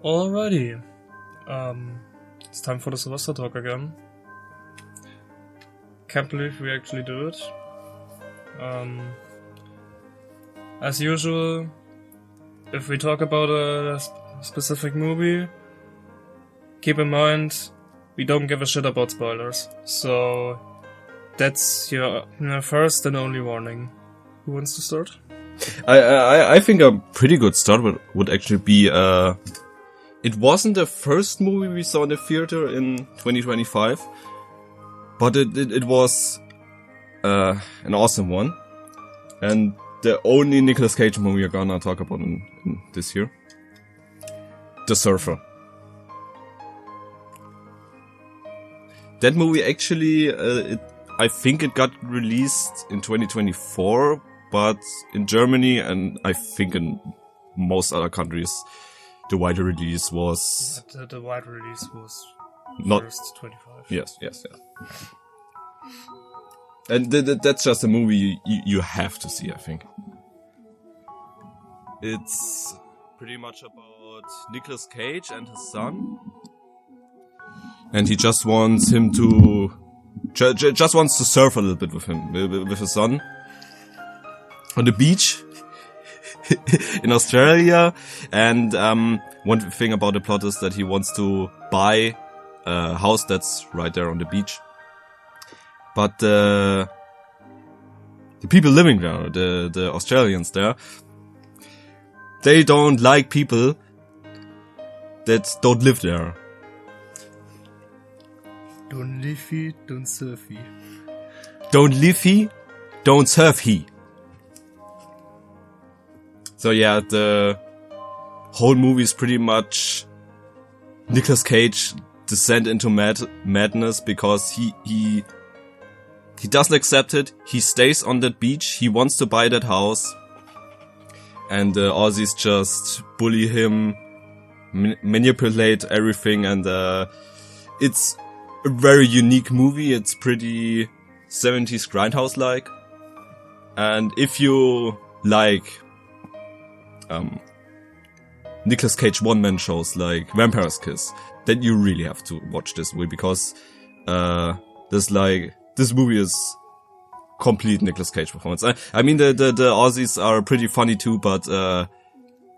Alrighty. It's time for the Silvester talk again. Can't believe we actually do it. As usual, if we talk about a specific movie, keep in mind, we don't give a shit about spoilers. So, that's your first and only warning. Who wants to start? I think a pretty good start would actually be, it wasn't the first movie we saw in the theater in 2025, but it was, an awesome one. And the only Nicolas Cage movie we're gonna talk about in this year. The Surfer. That movie actually, I think it got released in 2024, but in Germany and I think in most other countries, the wider release was... The wide release was not first 25. Yes. And that's just a movie you have to see, I think. It's pretty much about Nicolas Cage and his son. And he just wants him to... just wants to surf a little bit with him, with his son. On the beach. In Australia. And one thing about the plot is that he wants to buy a house that's right there on the beach. But the people living there, the Australians there, they don't like people that don't live there. Don't live he, don't surf he. Don't live he, don't surf he. So yeah, the whole movie is pretty much Nicolas Cage descend into madness because he doesn't accept it. He stays on that beach. He wants to buy that house. And the Aussies just bully him, manipulate everything. And it's a very unique movie. It's pretty 70s grindhouse-like. And if you like Nicolas Cage one-man shows like Vampire's Kiss, then you really have to watch this movie because this movie is complete Nicolas Cage performance. I mean, the Aussies are pretty funny too, but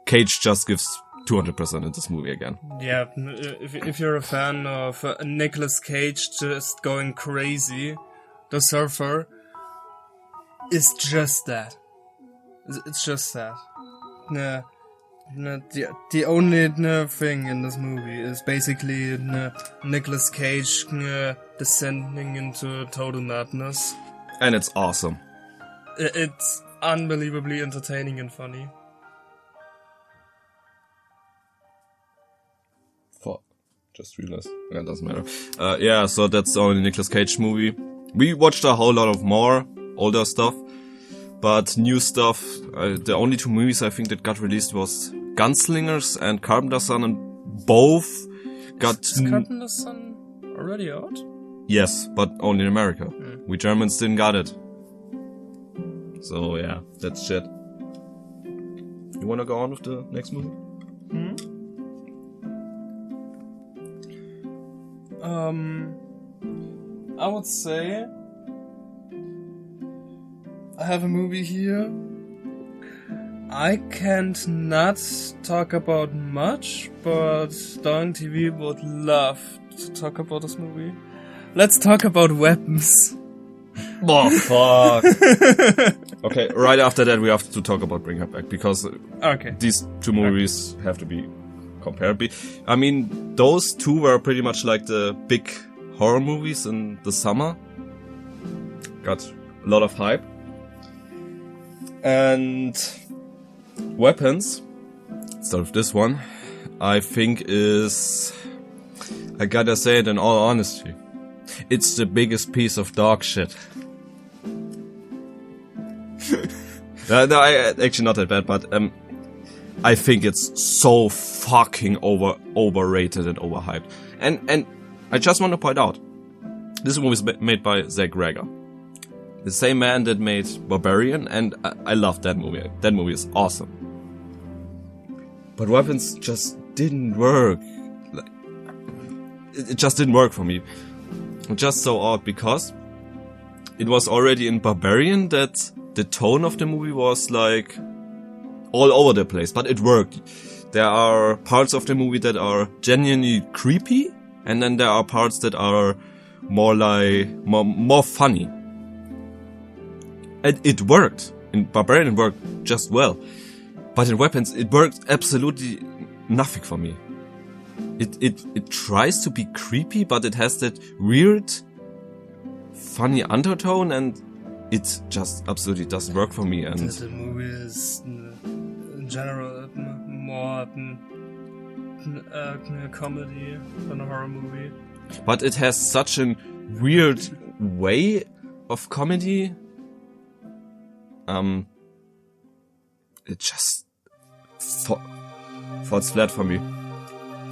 Cage just gives 200% in this movie again. Yeah, if you're a fan of Nicolas Cage just going crazy, The Surfer is just that. It's just that. The only thing in this movie is basically Nicolas Cage descending into total madness. And it's awesome. It's unbelievably entertaining and funny. Fuck. Just realized. Yeah, it doesn't matter. Yeah, so that's the only Nicolas Cage movie. We watched a whole lot of more older stuff. But new stuff, the only two movies I think that got released was Gunslingers and Carpenter's Son, and both got... Is Carpenter's Son already out? Yes, but only in America. We Germans didn't got it. So yeah, that's shit. You wanna go on with the next movie? I would say... I have a movie here. I can't not talk about much, but DongTV would love to talk about this movie. Let's talk about weapons. Oh, fuck. Okay, right after that we have to talk about Bring Her Back, because these two movies have to be compared. I mean, those two were pretty much like the big horror movies in the summer. Got a lot of hype. And Weapons, start with this one, I think is, I gotta say it in all honesty, it's the biggest piece of dog shit. Actually not that bad, but I think it's so fucking overrated and overhyped. And I just want to point out, this movie is made by Zach Greger. The same man that made Barbarian, and I love that movie. That movie is awesome. But Weapons just didn't work. Like, it just didn't work for me. Just so odd, because it was already in Barbarian that the tone of the movie was like all over the place, but it worked. There are parts of the movie that are genuinely creepy, and then there are parts that are more like more funny. And it worked. In Barbarian it worked just well. But in Weapons it worked absolutely nothing for me. It tries to be creepy, but it has that weird funny undertone, and it just absolutely doesn't work for me. And the movie is in general more a comedy than a horror movie. But it has such a weird way of comedy. It just falls flat for me.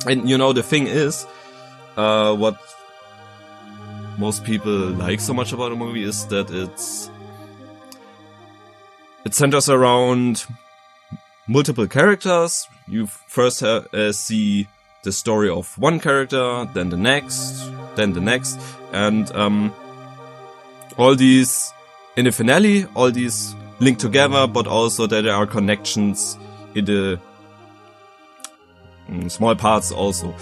And you know, the thing is, what most people like so much about a movie is that it centers around multiple characters. You first see the story of one character, then the next, and all these, in the finale, all these link together, but also that there are connections in the small parts also.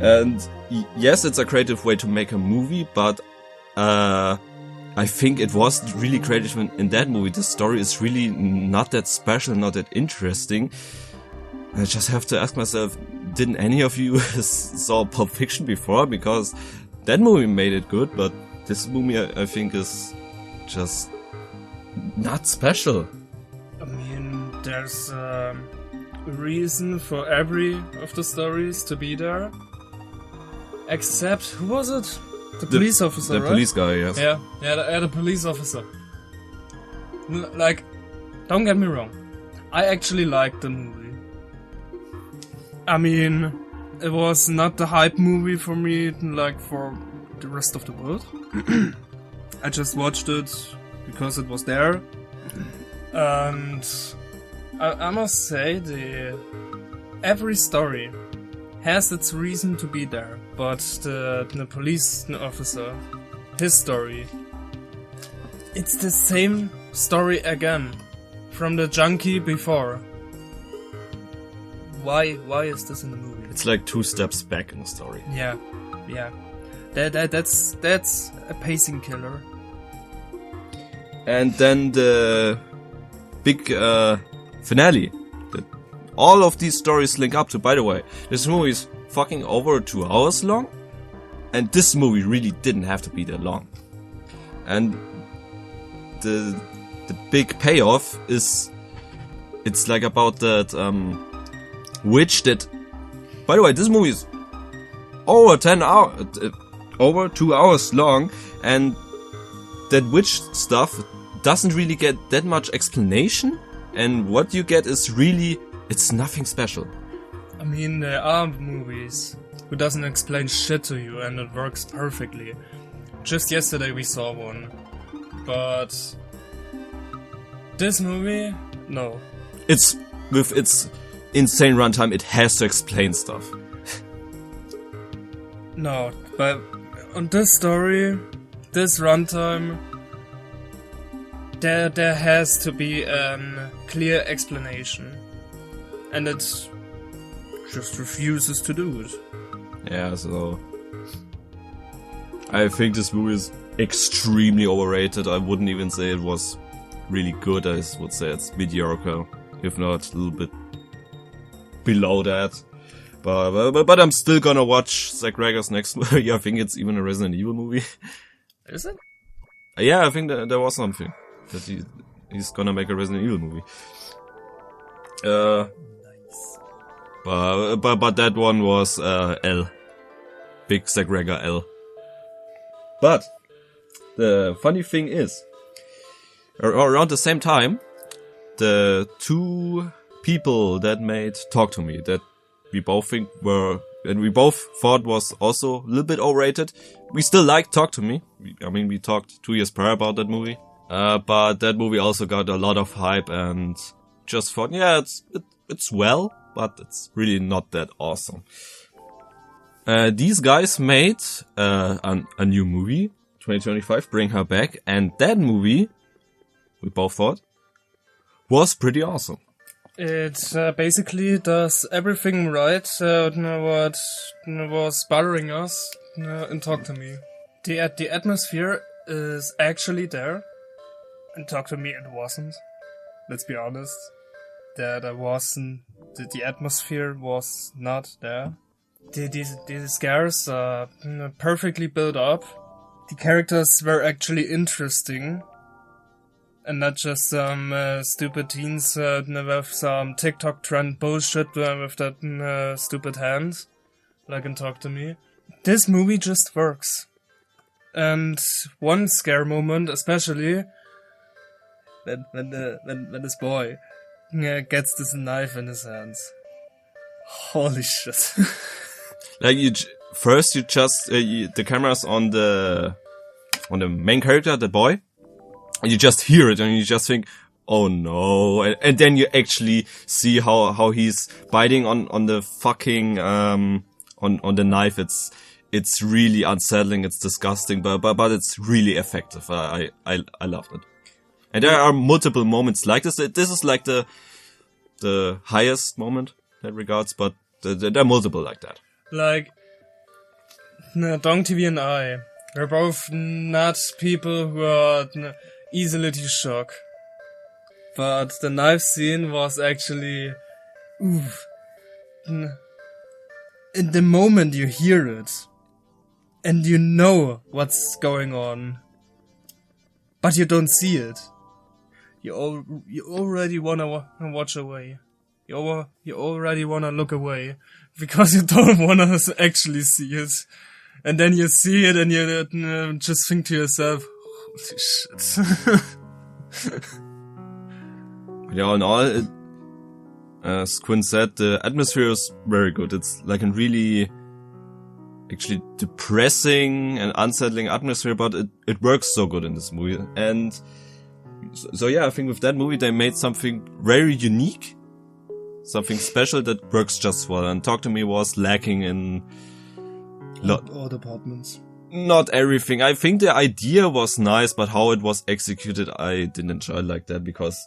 And yes, it's a creative way to make a movie, but I think it was really creative in that movie. The story is really not that special, not that interesting. I just have to ask myself, didn't any of you saw Pulp Fiction before? Because that movie made it good, but this movie I think is just not special. I mean, there's a reason for every of the stories to be there. Except, who was it? The police officer, the right? Police guy, yes. Yeah, the police officer. Like, don't get me wrong. I actually liked the movie. I mean, it was not the hype movie for me, like for the rest of the world. I just watched it because it was there. And I must say, every story has its reason to be there. But the police officer, his story, it's the same story again, from the junkie before. Why is this in the movie? It's like 2 steps back in the story. Yeah. That's a pacing killer. And then the big finale. All of these stories link up to. By the way, this movie is fucking over 2 hours long, and this movie really didn't have to be that long. And the big payoff is, it's like about that witch that. By the way, this movie is over 2 hours long, and that witch stuff doesn't really get that much explanation, and what you get is really, it's nothing special. I mean, there are movies who doesn't explain shit to you and it works perfectly. Just yesterday we saw one. But this movie, no. It's, with its insane runtime, it has to explain stuff. No, but on this story, this runtime, there has to be a clear explanation. And it just refuses to do it. Yeah, so I think this movie is extremely overrated. I wouldn't even say it was really good. I would say it's mediocre, if not a little bit below that. But I'm still gonna watch Zack Ryder's next movie. I think it's even a Resident Evil movie. Is it? Yeah, I think there was something that he's gonna make a Resident Evil movie. Nice. But that one was L. Big Zack Ryder L. But the funny thing is, around the same time, the 2 people that made Talk to Me, that we both think were, and we both thought was also a little bit overrated. We still like Talk to Me. We talked 2 years prior about that movie. But that movie also got a lot of hype, and just thought, yeah, it's well, but it's really not that awesome. These guys made a new movie, 2025, Bring Her Back, and that movie, we both thought, was pretty awesome. It basically does everything right what was bothering us in Talk to Me. The atmosphere is actually there. In Talk to Me it wasn't. Let's be honest. There wasn't. The atmosphere was not there. The scares are perfectly built up. The characters were actually interesting. And not just some stupid teens with some TikTok trend bullshit with that stupid hand. Like in Talk to Me. This movie just works. And one scare moment especially, when this boy gets this knife in his hands. Holy shit. Like the camera's on the main character, the boy, and you just hear it and you just think, oh no, and then you actually see how he's biting on the fucking on the knife. It's really unsettling, it's disgusting, but it's really effective. I loved it. And there are multiple moments like this. This is like the highest moment in that regards, but there are multiple like that. Like, DongTV and I, we're both not people who are easily to shock. But the knife scene was actually, oof. In the moment you hear it, and you know what's going on, but you don't see it, you already wanna watch away. You already wanna look away, because you don't wanna actually see it. And then you see it and you just think to yourself, holy shit. Yeah, in all, as Quinn said, the atmosphere is very good. It's like a really, actually depressing and unsettling atmosphere, but it works so good in this movie. And so yeah, I think with that movie they made something very unique, something special that works just well. And Talk to Me was lacking in all departments. Not everything. I think the idea was nice, but how it was executed, I didn't enjoy like that, because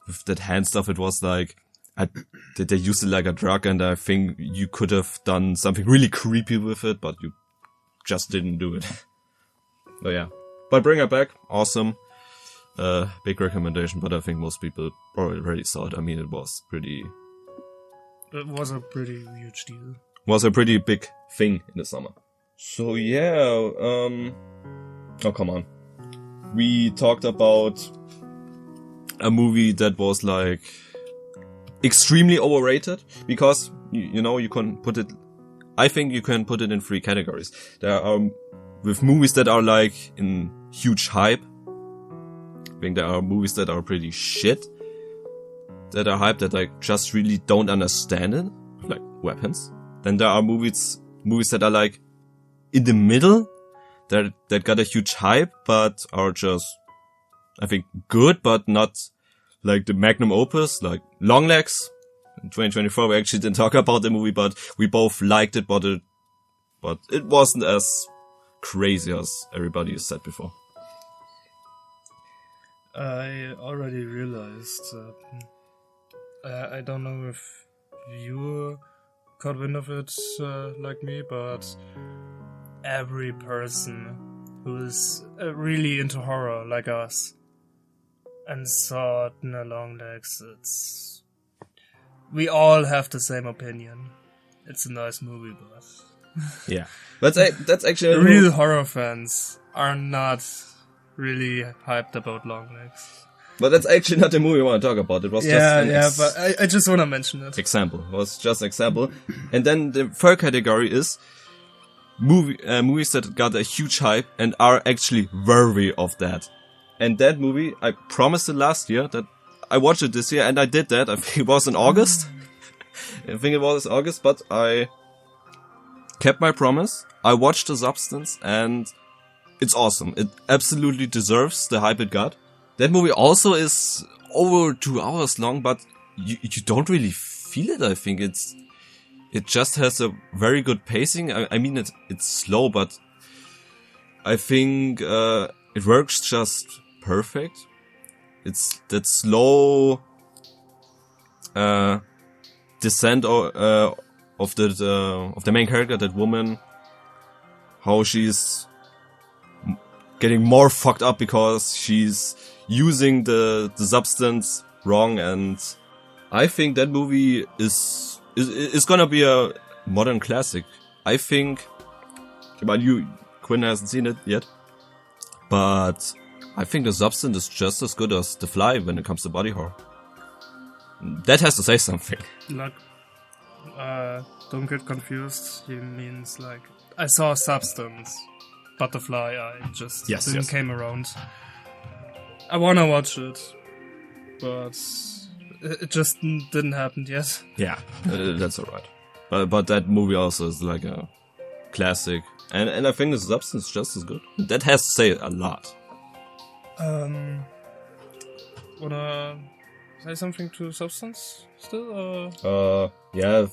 with that hand stuff, it was like, they used it like a drug, and I think you could have done something really creepy with it, but you just didn't do it. So yeah. But Bring Her Back, awesome. Big recommendation, but I think most people already saw it. I mean, it was It was a pretty huge deal. Was a pretty big thing in the summer. So yeah, oh come on. We talked about a movie that was like extremely overrated, because you know, you can put it, I think you can put it in 3 categories. There are with movies that are like in huge hype. I think there are movies that are pretty shit, that are hype, that I just really don't understand it, like Weapons. Then there are movies that are like in the middle, that got a huge hype, but are just, I think, good, but not like the magnum opus, like Longlegs. In 2024, we actually didn't talk about the movie, but we both liked it, but it wasn't as crazy as everybody has said before. I already realized, I don't know if you caught wind of it like me, but every person who is really into horror like us and saw it in Longlegs, we all have the same opinion. It's a nice movie, but yeah, that's actually real horror fans are not really hyped about Longlegs. But that's actually not the movie I want to talk about. It was but I just want to mention it. Example. It was just example. And then the third category is movies that got a huge hype and are actually worthy of that. And that movie, I promised it last year that I watched it this year, and I did that. I think it was in August. But I kept my promise. I watched The Substance, and it's awesome. It absolutely deserves the hype it got. That movie also is over 2 hours long, but you don't really feel it. I think it just has a very good pacing. I mean, it's slow, but I think it works just perfect. It's that slow descent of the main character, that woman, how she's getting more fucked up because she's using the substance wrong, and I think that movie is gonna be a modern classic. I think, but Quinn hasn't seen it yet, but I think The Substance is just as good as The Fly when it comes to body horror. That has to say something. Like, don't get confused. He means like, I saw Substance, but The Fly I just didn't came around. I wanna watch it, but it just didn't happen yet. Yeah, that's alright. But that movie also is like a classic, and I think The Substance is just as good. That has to say a lot. Wanna say something to Substance still? Or? Yeah,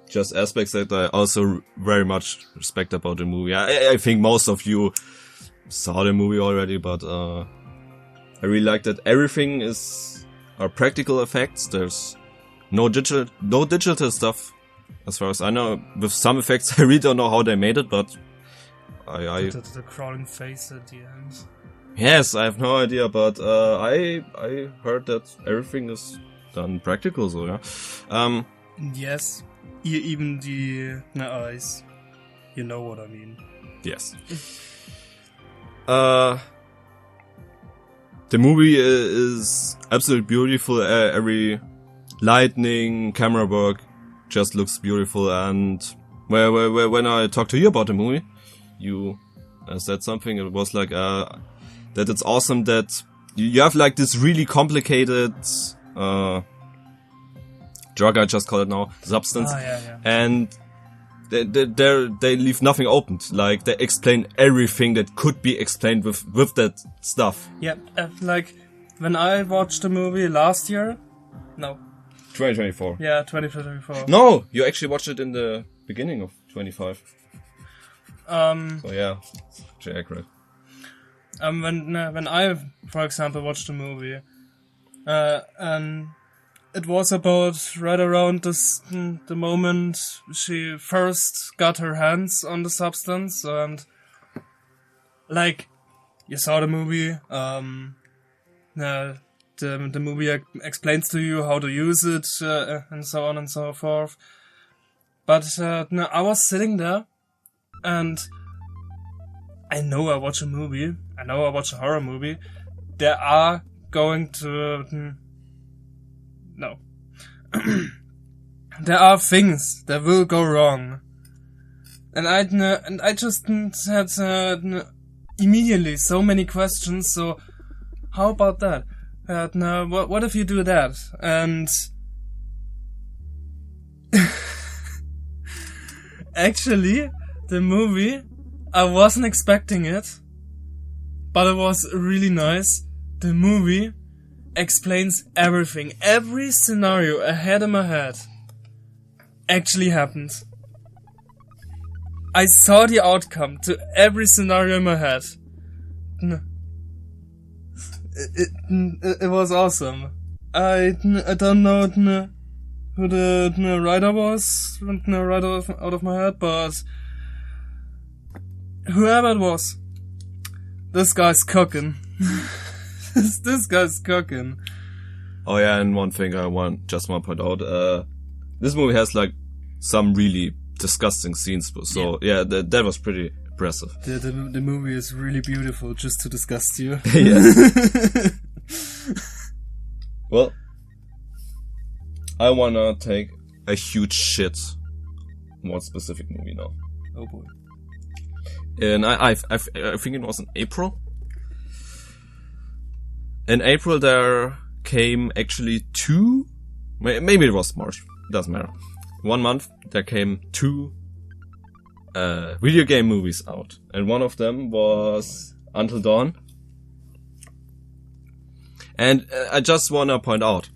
just aspects that I also very much respect about the movie. I think most of you saw the movie already, but I really like that everything are practical effects. There's no digital stuff, as far as I know. With some effects, I really don't know how they made it, but the crawling face at the end. Yes, I have no idea, but I heard that everything is done practical, so yeah. Yes, even the eyes. You know what I mean. Yes. The movie is absolutely beautiful. Every lighting, camera work just looks beautiful. And when I talked to you about the movie, you said something. It was like that it's awesome that you have like this really complicated drug, I just call it now, substance, and they leave nothing open. Like, they explain everything that could be explained with that stuff. Yeah, like, when I watched the movie last year, no. 2024. Yeah, 2024. No, you actually watched it in the beginning of 25. So yeah, it's actually accurate. When I, for example, watched the movie, and it was about right around the moment she first got her hands on the substance, and like, you saw the movie, the movie explains to you how to use it, and so on and so forth. But I was sitting there, and I know I watch a movie, I know I watch a horror movie, there are going to... No. There are things that will go wrong. And I just had immediately so many questions, so how about that? What if you do that? And actually, the movie, I wasn't expecting it, but it was really nice. The movie explains everything. Every scenario I had in my head actually happened. I saw the outcome to every scenario in my head. It was awesome. I don't know who the writer was, right out of my head, but whoever it was, this guy's cooking. This guy's cooking. Oh yeah, and one thing I just want to point out, this movie has like some really disgusting scenes, so yeah, that was pretty impressive. The movie is really beautiful, just to disgust you. Yes. Well, I wanna take a huge shit on one specific movie now. Oh boy. And I think it was in April. In April there came actually two, maybe it was March, doesn't matter. 1 month there came two video game movies out, and one of them was Until Dawn. And I just wanna point out,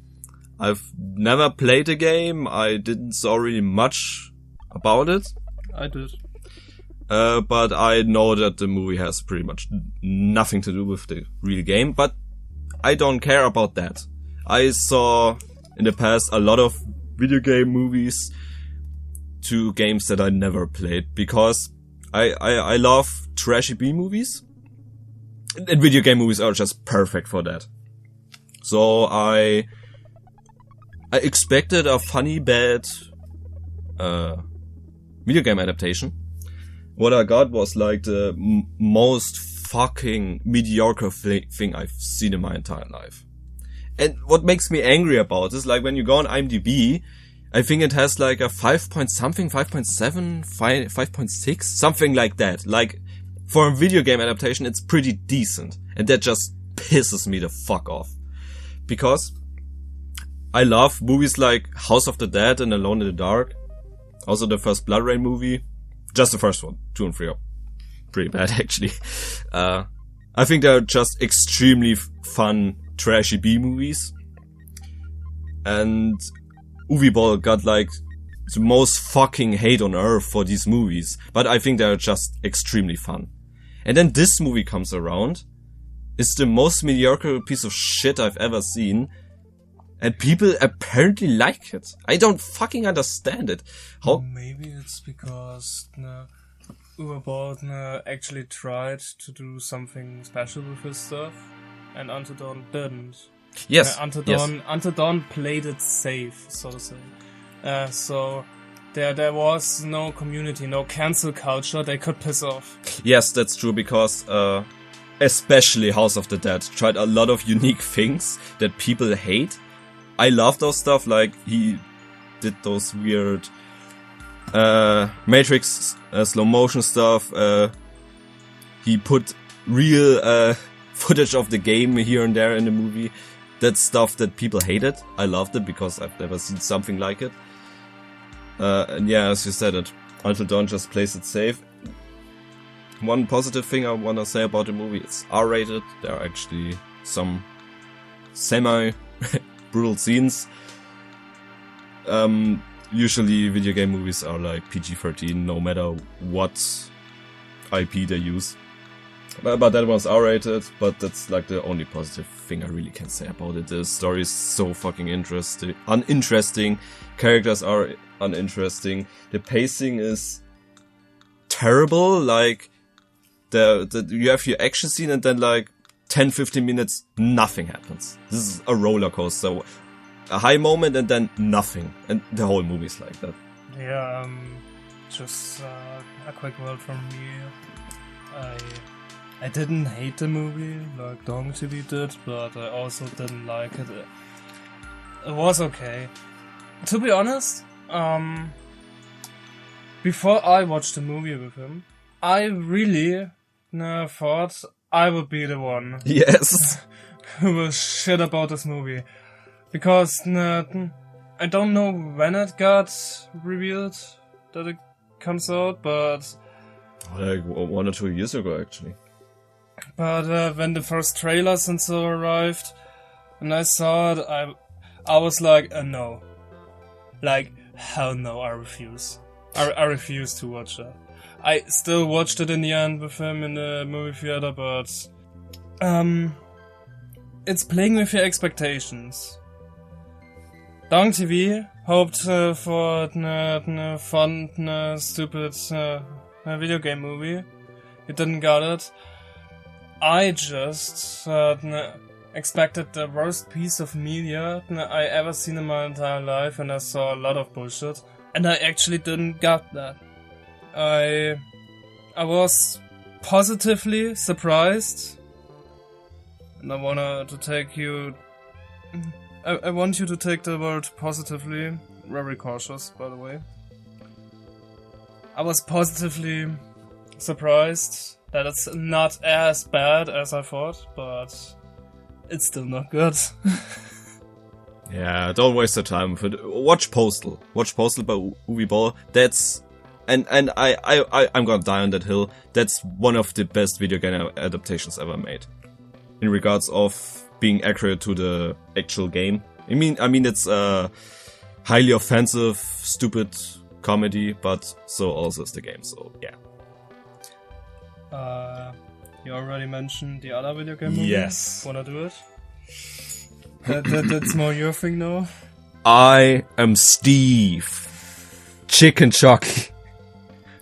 I've never played the game. I didn't saw really much about it. I did. But I know that the movie has pretty much nothing to do with the real game, but I don't care about that. I saw in the past a lot of video game movies to games that I never played because I love trashy B movies. And video game movies are just perfect for that. So I expected a funny, bad video game adaptation. What I got was like the most fucking mediocre thing I've seen in my entire life. And what makes me angry about is like when you go on IMDb, I think it has like a 5 point something, 5.7, 5.6, something like that. Like for a video game adaptation, it's pretty decent. And that just pisses me the fuck off. Because I love movies like House of the Dead and Alone in the Dark. Also the first Blood Rain movie. Just the first one. 2 and 3 are pretty bad, actually. I think they're just extremely fun, trashy B movies. And Uwe Boll got like the most fucking hate on earth for these movies. But I think they're just extremely fun. And then this movie comes around. It's the most mediocre piece of shit I've ever seen. And people apparently like it. I don't fucking understand it. How? Maybe it's because Uwe Boll actually tried to do something special with his stuff, and Until Dawn didn't. Yes. Until Dawn played it safe, so to say. So there was no community, no cancel culture they could piss off. Yes, that's true because especially House of the Dead tried a lot of unique things that people hate. I love those stuff, like he did those weird Matrix slow motion stuff. He put real footage of the game here and there in the movie. That's stuff that people hated. I loved it because I've never seen something like it. And yeah, as you said it, Until Dawn just plays it safe. One positive thing I want to say about the movie, it's R-rated. There are actually some brutal scenes. Usually video game movies are like PG-13 no matter what IP they use. But that one's R-rated, but that's like the only positive thing I really can say about it. The story is so fucking uninteresting. Characters are uninteresting. The pacing is terrible. Like you have your action scene and then like 10-15 minutes, nothing happens. This is a roller coaster. A high moment and then nothing. And the whole movie is like that. Yeah, just a quick word from me. I didn't hate the movie like DongTV did, but I also didn't like it. It was okay. To be honest, before I watched the movie with him, I really thought I would be the one. Yes. Who will shit about this movie. Because I don't know when it got revealed that it comes out, but like 1 or 2 years ago, actually. But when the first trailers and so arrived, and I saw it, I was like, no. Like, hell no, I refuse. I refuse to watch that. I still watched it in the end with him in the movie theater, but it's playing with your expectations. DongTV hoped for a fun, stupid video game movie. It didn't got it. I just expected the worst piece of media I ever seen in my entire life, and I saw a lot of bullshit. And I actually didn't get that. I was positively surprised, and I want you to take the word positively, very cautious, by the way. I was positively surprised that it's not as bad as I thought, but it's still not good. Yeah, don't waste your time with it. Watch Postal. Watch Postal by Uwe Boll. That's and I'm gonna die on that hill. That's one of the best video game adaptations ever made. In regards of being accurate to the actual game. I mean, it's highly offensive, stupid comedy, but so also is the game. So yeah. You already mentioned the other video game movie. Yes. Wanna do it? That's more your thing now. I am Steve. Chicken Jockey.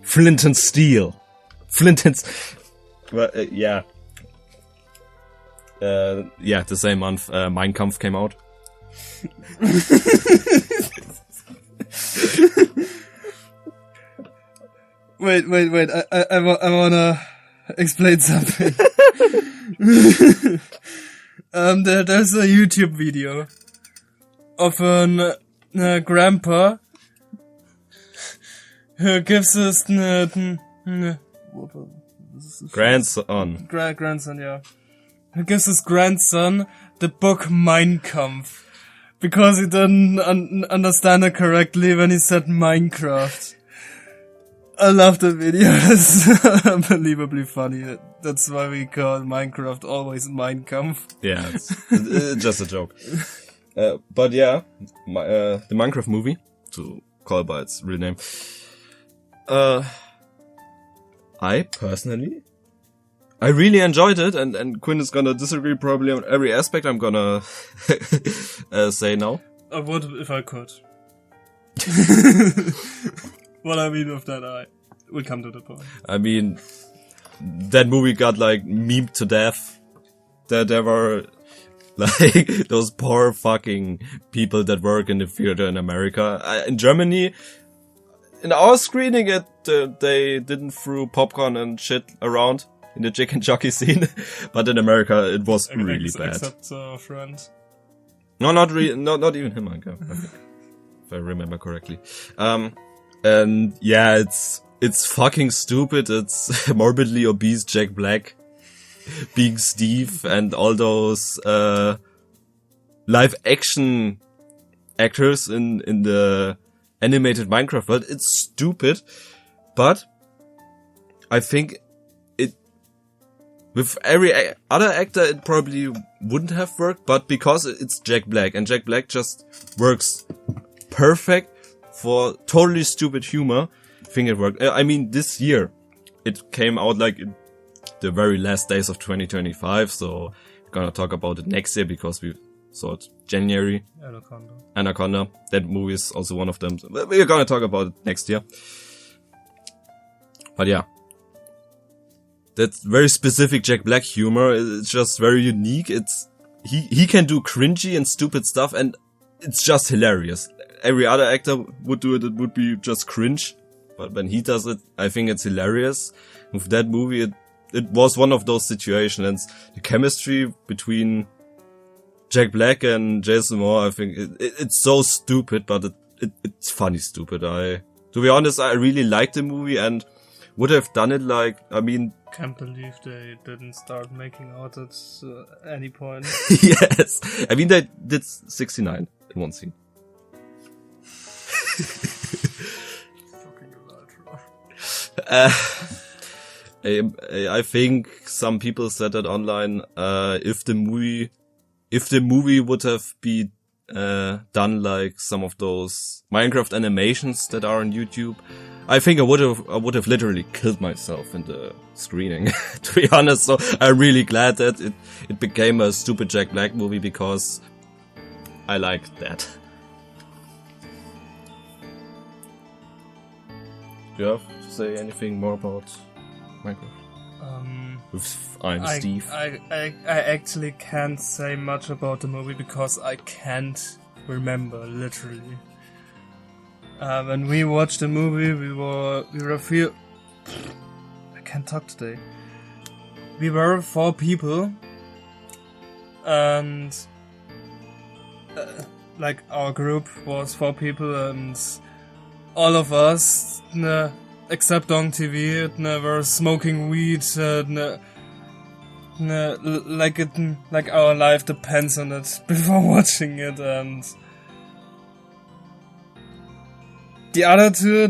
Flint and Steel. Well, yeah. The same month, Mein Kampf came out. Wait. I wanna explain something. There's a YouTube video of a grandpa who gives his Grandson. Grandson, yeah. Who gives his grandson the book Mein Kampf because he didn't understand it correctly when he said Minecraft. I love the video. It's unbelievably funny. That's why we call Minecraft always Mein Kampf. Yeah, it's just a joke. But yeah, the Minecraft movie, to call it by its real name. I personally, I really enjoyed it, and Quinn is gonna disagree probably on every aspect I'm gonna say now. I would if I could. What I mean with that, we'll come to the point. I mean, that movie got like memed to death. That there were like those poor fucking people that work in the theater in America. In Germany, in our screening, they didn't throw popcorn and shit around in the chicken jockey scene, but in America it was really bad. Except our friend. No, not even him. I think, if I remember correctly. And yeah, it's fucking stupid. It's morbidly obese Jack Black being Steve and all those live action actors in the animated Minecraft world. It's stupid, but I think with every other actor it probably wouldn't have worked, but because it's Jack Black, and Jack Black just works perfect for totally stupid humor, I think it worked. I mean, this year it came out like in the very last days of 2025, so we're gonna talk about it next year because we saw it January. Anaconda. That movie is also one of them. So we're gonna talk about it next year. But yeah, that's very specific Jack Black humor. It's just very unique. He can do cringy and stupid stuff, and it's just hilarious. Every other actor would do it, it would be just cringe. But when he does it, I think it's hilarious. With that movie, it was one of those situations. And the chemistry between Jack Black and Jason Moore, I think it's so stupid, but it's funny stupid. To be honest, I really liked the movie and would have done it like, I mean... Can't believe they didn't start making out at any point. Yes. I mean, they did 69 in one scene. I think some people said that online, if the movie would have been done like some of those Minecraft animations that are on YouTube, I think I would have literally killed myself in the screening, to be honest. So I'm really glad that it became a stupid Jack Black movie because I liked that. Do you have to say anything more about Minecraft? I'm Steve. I actually can't say much about the movie because I can't remember, literally. When we watched the movie, we were I can't talk today. We were 4 people, and like our group was 4 people, and all of us, except DongTV, were smoking weed, like our life depends on it before watching it, and the other 2,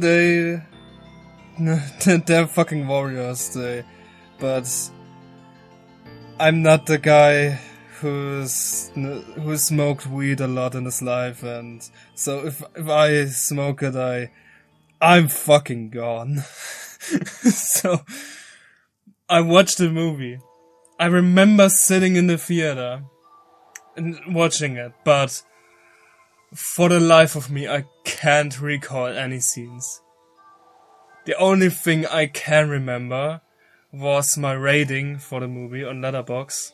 they're fucking warriors, but I'm not the guy who smoked weed a lot in his life, and so if I smoke it, I'm fucking gone. So I watched the movie. I remember sitting in the theater and watching it, but for the life of me, I can't recall any scenes. The only thing I can remember was my rating for the movie on Letterboxd.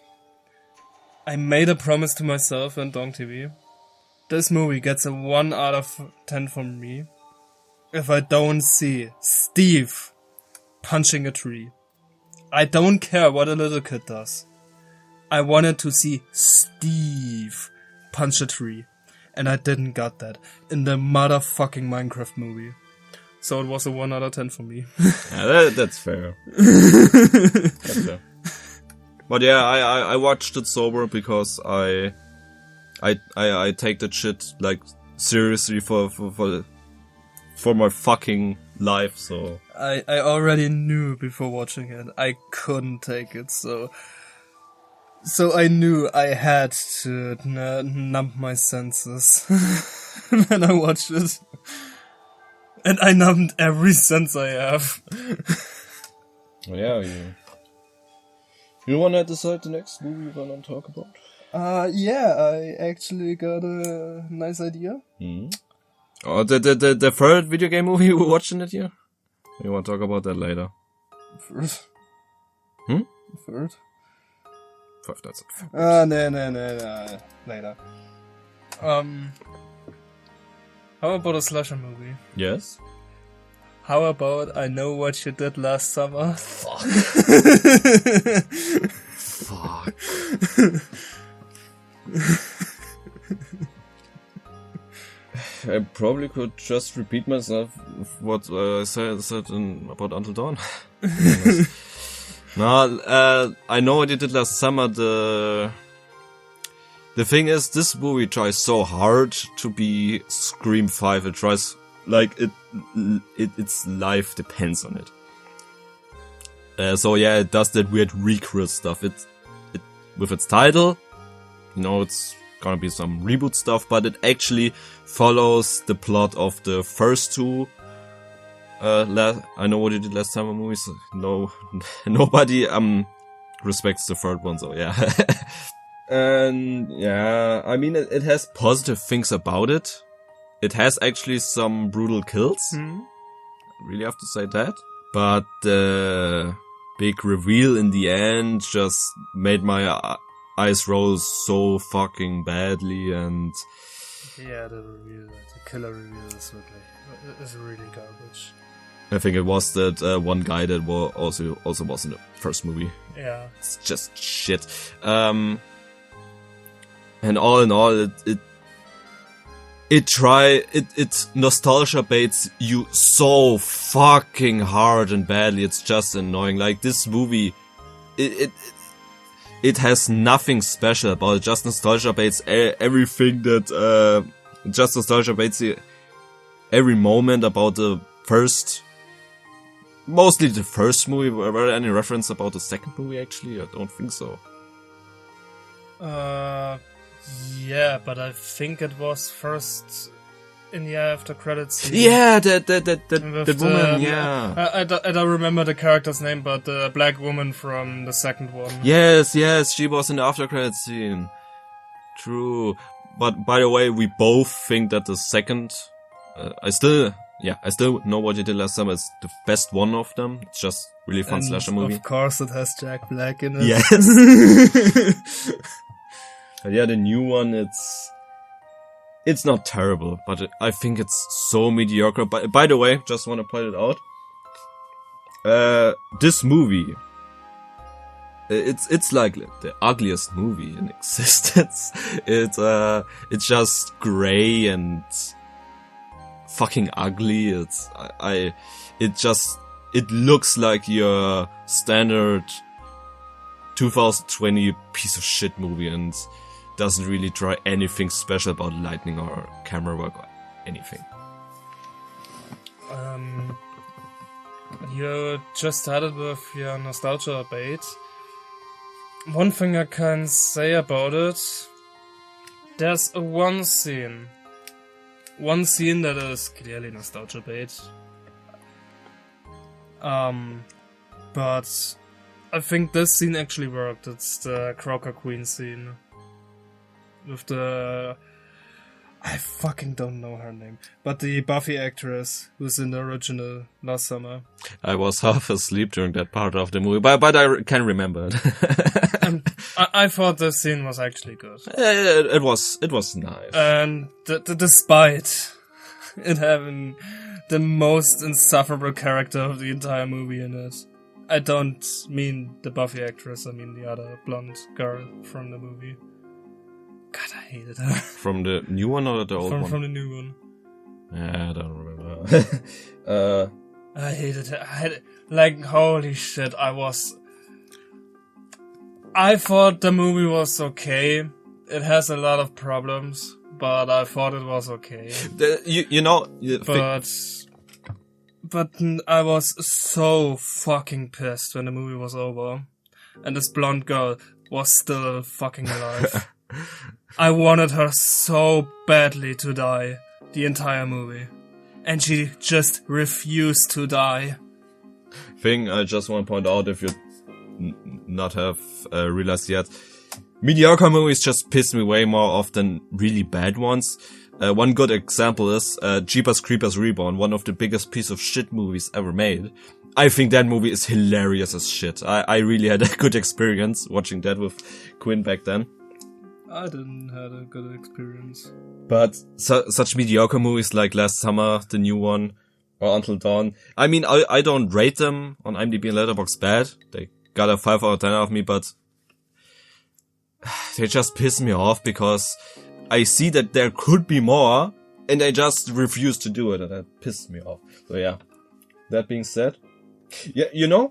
I made a promise to myself and DongTV. This movie gets a 1 out of 10 from me if I don't see Steve punching a tree. I don't care what a little kid does. I wanted to see Steve punch a tree. And I didn't got that in the motherfucking Minecraft movie. So it was a 1 out of 10 for me. Yeah, that's fair. That's fair. But yeah, I watched it sober because I take that shit like seriously for my fucking life. So I already knew before watching it I couldn't take it. So I knew I had to numb my senses when I watched it. And I numbed every sense I have. Yeah, you wanna decide the next movie you're gonna talk about? Yeah, I actually got a nice idea. Mm-hmm. Oh, the third video game movie you were watching that year? You wanna talk about that later? Third? Third? Five, that's it. No. Later. How about a slasher movie? Yes. How about I Know What You Did Last Summer? Fuck. Fuck. I probably could just repeat myself of what I said about Until Dawn. No, I Know What You Did Last Summer. The thing is, this movie tries so hard to be Scream 5. It tries, like, its life depends on it. So yeah, it does that weird recreate stuff. It with its title, you know, it's gonna be some reboot stuff, but it actually follows the plot of the first two I Know What You Did Last Summer movies. No, nobody respects the third one, so yeah. And yeah, I mean, it has positive things about it. It has actually some brutal kills. Mm-hmm. I really have to say that. But the big reveal in the end just made my eyes roll so fucking badly, and yeah, the killer reveal is really garbage. I think it was that one guy that also was in the first movie. Yeah, it's just shit. And all in all, it nostalgia baits you so fucking hard and badly. It's just annoying. Like, this movie, it has nothing special about it. Just nostalgia baits everything that, just nostalgia baits every moment about the first, mostly the first movie. Were there any reference about the second movie, actually? I don't think so. Yeah, but I think it was first in the after credits scene. Yeah, that woman, yeah. I don't remember the character's name, but the black woman from the second one. Yes, she was in the after credits scene. True. But by the way, we both think that the second, I still Know What You Did Last Summer is the best one of them. It's just really fun slasher movie. Of course it has Jack Black in it. Yes. But yeah, the new one, it's not terrible, but I think it's so mediocre. By the way, just want to point it out. This movie, it's like the ugliest movie in existence. It's just grey and fucking ugly. It looks like your standard 2020 piece of shit movie, and doesn't really try anything special about lighting or camera work or anything. You just started with your nostalgia bait. One thing I can say about it, there's one scene that is clearly nostalgia bait. But I think this scene actually worked. It's the Crocker Queen scene. With the... I fucking don't know her name. But the Buffy actress who's in the original last summer. I was half asleep during that part of the movie, but I can remember it. And I thought this scene was actually good. It was nice. And despite it having the most insufferable character of the entire movie in it. I don't mean the Buffy actress, I mean the other blonde girl from the movie. God, I hated her. From the new one or the old one? From the new one. Yeah, I don't remember. I hated her. Like, holy shit, I thought the movie was okay. It has a lot of problems, but I thought it was okay. But I was so fucking pissed when the movie was over. And this blonde girl was still fucking alive. I wanted her so badly to die the entire movie. And she just refused to die. Thing I just want to point out, if you not have realized yet, mediocre movies just piss me way more off than really bad ones. One good example is Jeepers Creepers Reborn, one of the biggest piece of shit movies ever made. I think that movie is hilarious as shit. I really had a good experience watching that with Quinn back then. I didn't have a good experience. But such mediocre movies like Last Summer, the new one, or Until Dawn. I mean, I don't rate them on IMDb and Letterboxd bad. They got a 5 out of 10 out of me, but they just piss me off because I see that there could be more, and they just refuse to do it, and that pissed me off. So yeah, that being said, yeah,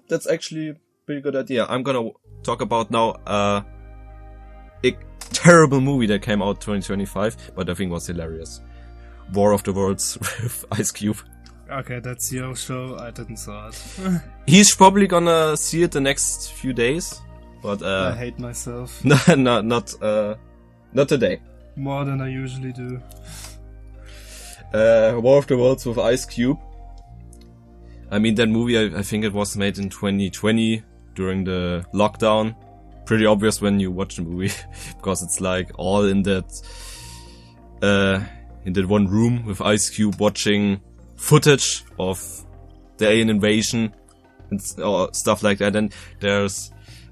that's actually a pretty good idea. I'm gonna talk about now a terrible movie that came out 2025, but I think was hilarious. War of the Worlds with Ice Cube. Okay, that's your show. I didn't saw it. He's probably gonna see it the next few days, but I hate myself. not today. More than I usually do. War of the Worlds with Ice Cube. I mean, that movie, I think it was made in 2020 during the lockdown. Pretty obvious when you watch the movie, because it's like all in that one room with Ice Cube watching footage of the alien invasion and stuff like that. And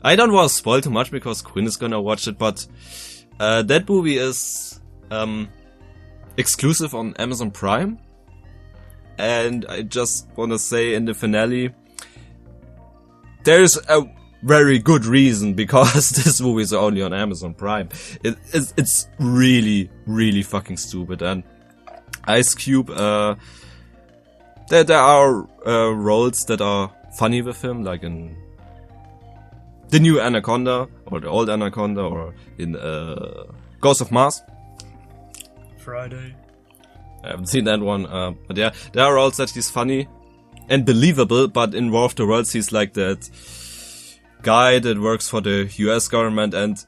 I don't want to spoil too much because Quinn is gonna watch it, but that movie is exclusive on Amazon Prime. And I just want to say in the finale, there's a very good reason because this movie is only on Amazon Prime. It's really, really fucking stupid. And Ice Cube, there are roles that are funny with him, like in the new Anaconda, or the old Anaconda, or in Ghost of Mars. Friday. I haven't seen that one, but yeah, there are roles that he's funny and believable, but in War of the Worlds he's like that guy that works for the US government, and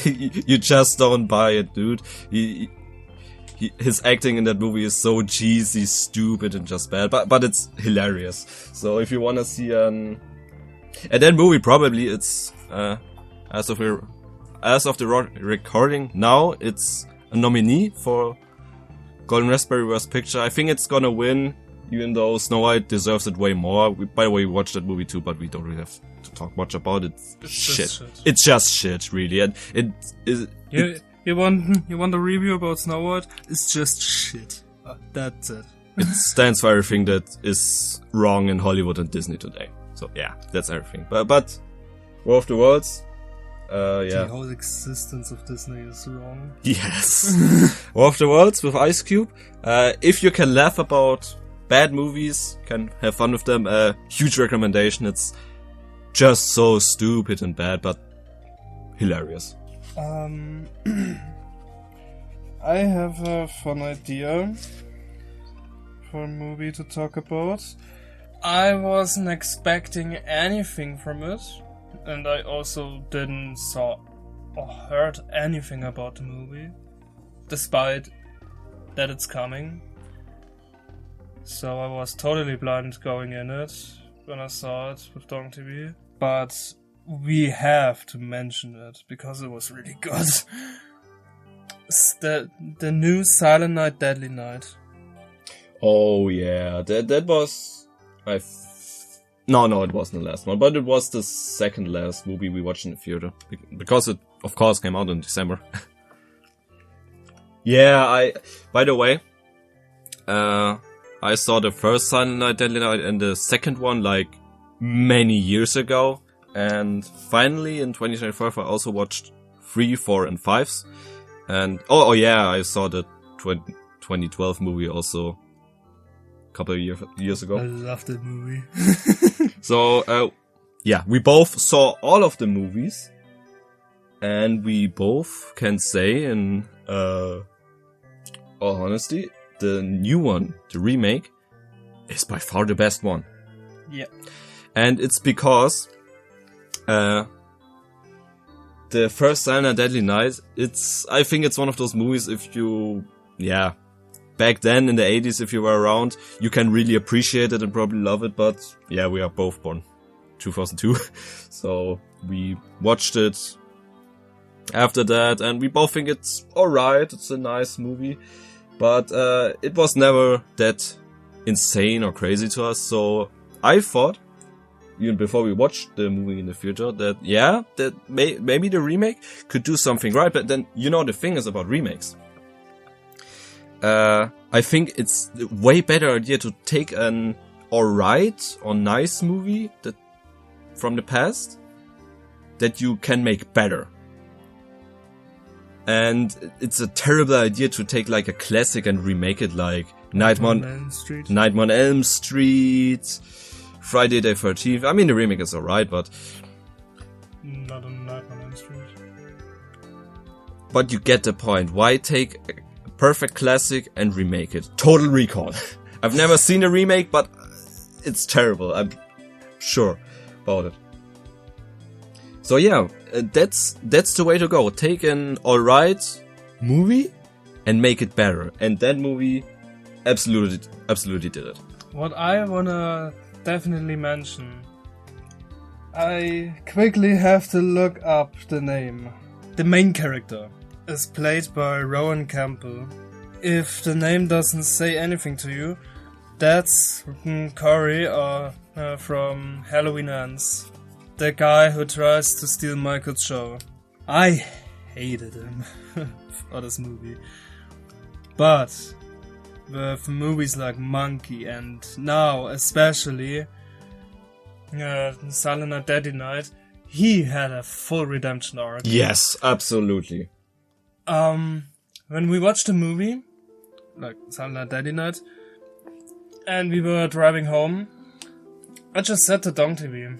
you just don't buy it, dude. His acting in that movie is so cheesy, stupid, and just bad, but it's hilarious. So if you wanna see and that movie, probably it's as of the recording now, it's a nominee for Golden Raspberry Worst Picture. I think it's gonna win, even though Snow White deserves it way more. By the way, we watched that movie too, but we don't really have to talk much about it. It's shit. It's just shit, really. And it is. You want a review about Snow White? It's just shit. That's it. It stands for everything that is wrong in Hollywood and Disney today. So yeah, that's everything. But War of the Worlds. Yeah. The whole existence of Disney is wrong. Yes. War of the Worlds with Ice Cube. If you can laugh about bad movies, can have fun with them, huge recommendation. It's just so stupid and bad, but hilarious. I have a fun idea for a movie to talk about. I wasn't expecting anything from it. and I also didn't saw or heard anything about the movie, despite that it's coming. So I was totally blind going in it when I saw it with DongTV. But we have to mention it because it was really good. It's the new Silent Night, Deadly Night. Oh yeah, that was... No, it wasn't the last one, but it was the second last movie we watched in the theater. Because it, of course, came out in December. Yeah, by the way, I saw the first Silent Night, Deadly Night and the second one like many years ago. And finally in 2025 I also watched 3, 4 and 5s. And, oh yeah, I saw the 2012 movie also a couple of years ago. I love that movie. So, yeah, we both saw all of the movies. And we both can say in, all honesty, the new one, the remake, is by far the best one. Yeah. And it's because, the first Silent Night, Deadly Night, I think it's one of those movies if you, back then in the 80s, if you were around, you can really appreciate it and probably love it, but yeah, we are both born 2002, so we watched it after that, and we both think it's alright, it's a nice movie, but it was never that insane or crazy to us, so I thought, even before we watched the movie in the future, that maybe the remake could do something right, but then, the thing is about remakes. I think it's a way better idea to take an alright or nice movie from the past that you can make better. And it's a terrible idea to take like a classic and remake it like Nightmare on Elm Street, Friday the 13th. I mean, the remake is alright, but... Not on Nightmare on Elm Street. But you get the point. Why take a perfect classic and remake it? Total Recall. I've never seen a remake, but it's terrible. I'm sure about it. So yeah, that's the way to go. Take an alright movie and make it better. And that movie absolutely did it. What I wanna definitely mention, I quickly have to look up the name. The main character is played by Rowan Campbell. If the name doesn't say anything to you, that's Corey from Halloween Ends. The guy who tries to steal Michael's show. I hated him for this movie. But with movies like Monkey and now especially Silent Night, Deadly Night, he had a full redemption arc. Yes, absolutely. When we watched the movie, like Silent Night, Deadly Night, and we were driving home, I just said to DongTV,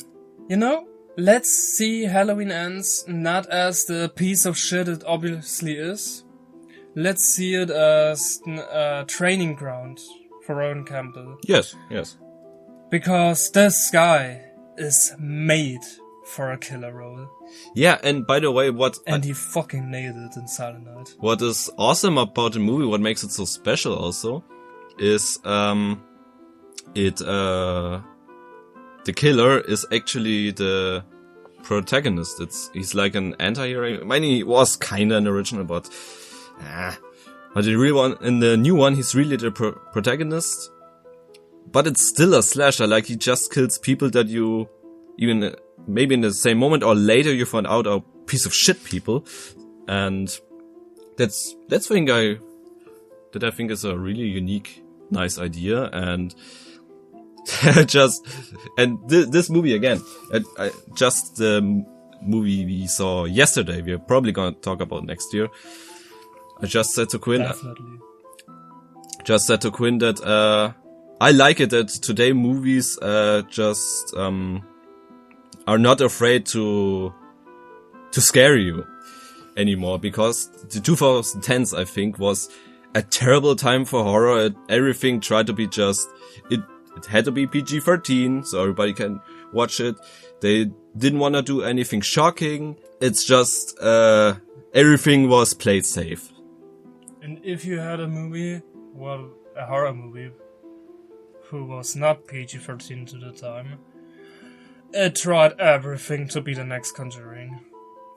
let's see Halloween Ends not as the piece of shit it obviously is. Let's see it as a training ground for Rowan Campbell. Yes. Because this guy is made for a killer role. Yeah, and by the way, he fucking nailed it in Silent Night. What is awesome about the movie, what makes it so special also, is the killer is actually the protagonist. He's like an anti-hero. I mean, he was kinda an original, but in the new one, he's really the protagonist. But it's still a slasher. Like, he just kills people that you even maybe in the same moment or later you find out are piece of shit people, and that's thing I think is a really unique, nice idea, and this movie again, just the movie we saw yesterday, we're probably gonna talk about next year. I just said to Quinn, that I like it that today movies are not afraid to scare you anymore, because the 2010s I think was a terrible time for horror. Everything tried to be it had to be PG-13, so everybody can watch it. They didn't want to do anything shocking. It's just, everything was played safe. And if you had a movie, well, a horror movie, who was not PG-13 to the time, it tried everything to be the next Conjuring.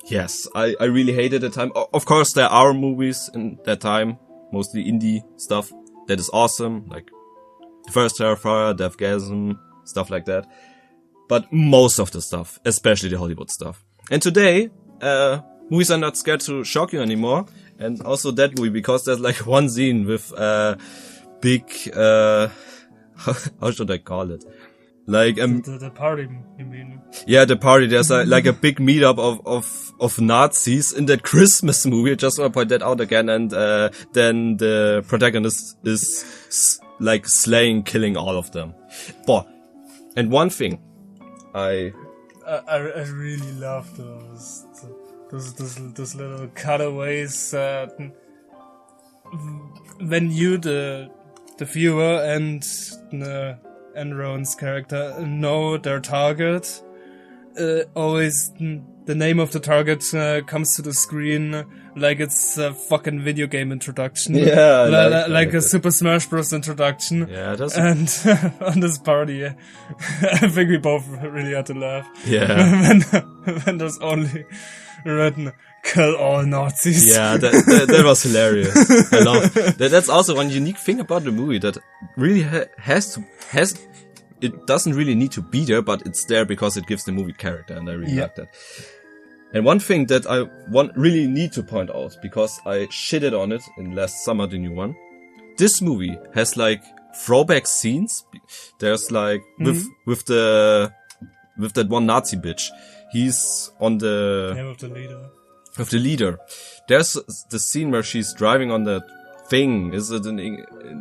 Yes, I really hated the time. Of course, there are movies in that time, mostly indie stuff, that is awesome, like The First Terrifier, Deathgasm, stuff like that. But most of the stuff, especially the Hollywood stuff. And today, movies are not scared to shock you anymore. And also that movie, because there's like one scene with big, how should I call it? Like the party, you mean? Yeah, the party. There's like a big meetup of Nazis in that Christmas movie. I just want to point that out again. And then the protagonist is like killing all of them. But and one thing, I really love those little cutaways. When you the viewer and Rowan's character know their target, always the name of the target comes to the screen like it's a fucking video game introduction. Yeah, like a Super Smash Bros. Introduction. Yeah, that's... And on this party, I think we both really had to laugh. Yeah. when there's only written, kill all Nazis. Yeah, that was hilarious. I love that. That's also one unique thing about the movie that really has it doesn't really need to be there, but it's there because it gives the movie character, and I really like that. And one thing that I really need to point out, because I shitted on it in last summer, the new one, this movie has like throwback scenes. There's like with that one Nazi bitch. He's on the name of the leader. Of the leader. There's the scene where she's driving on that thing. Is it in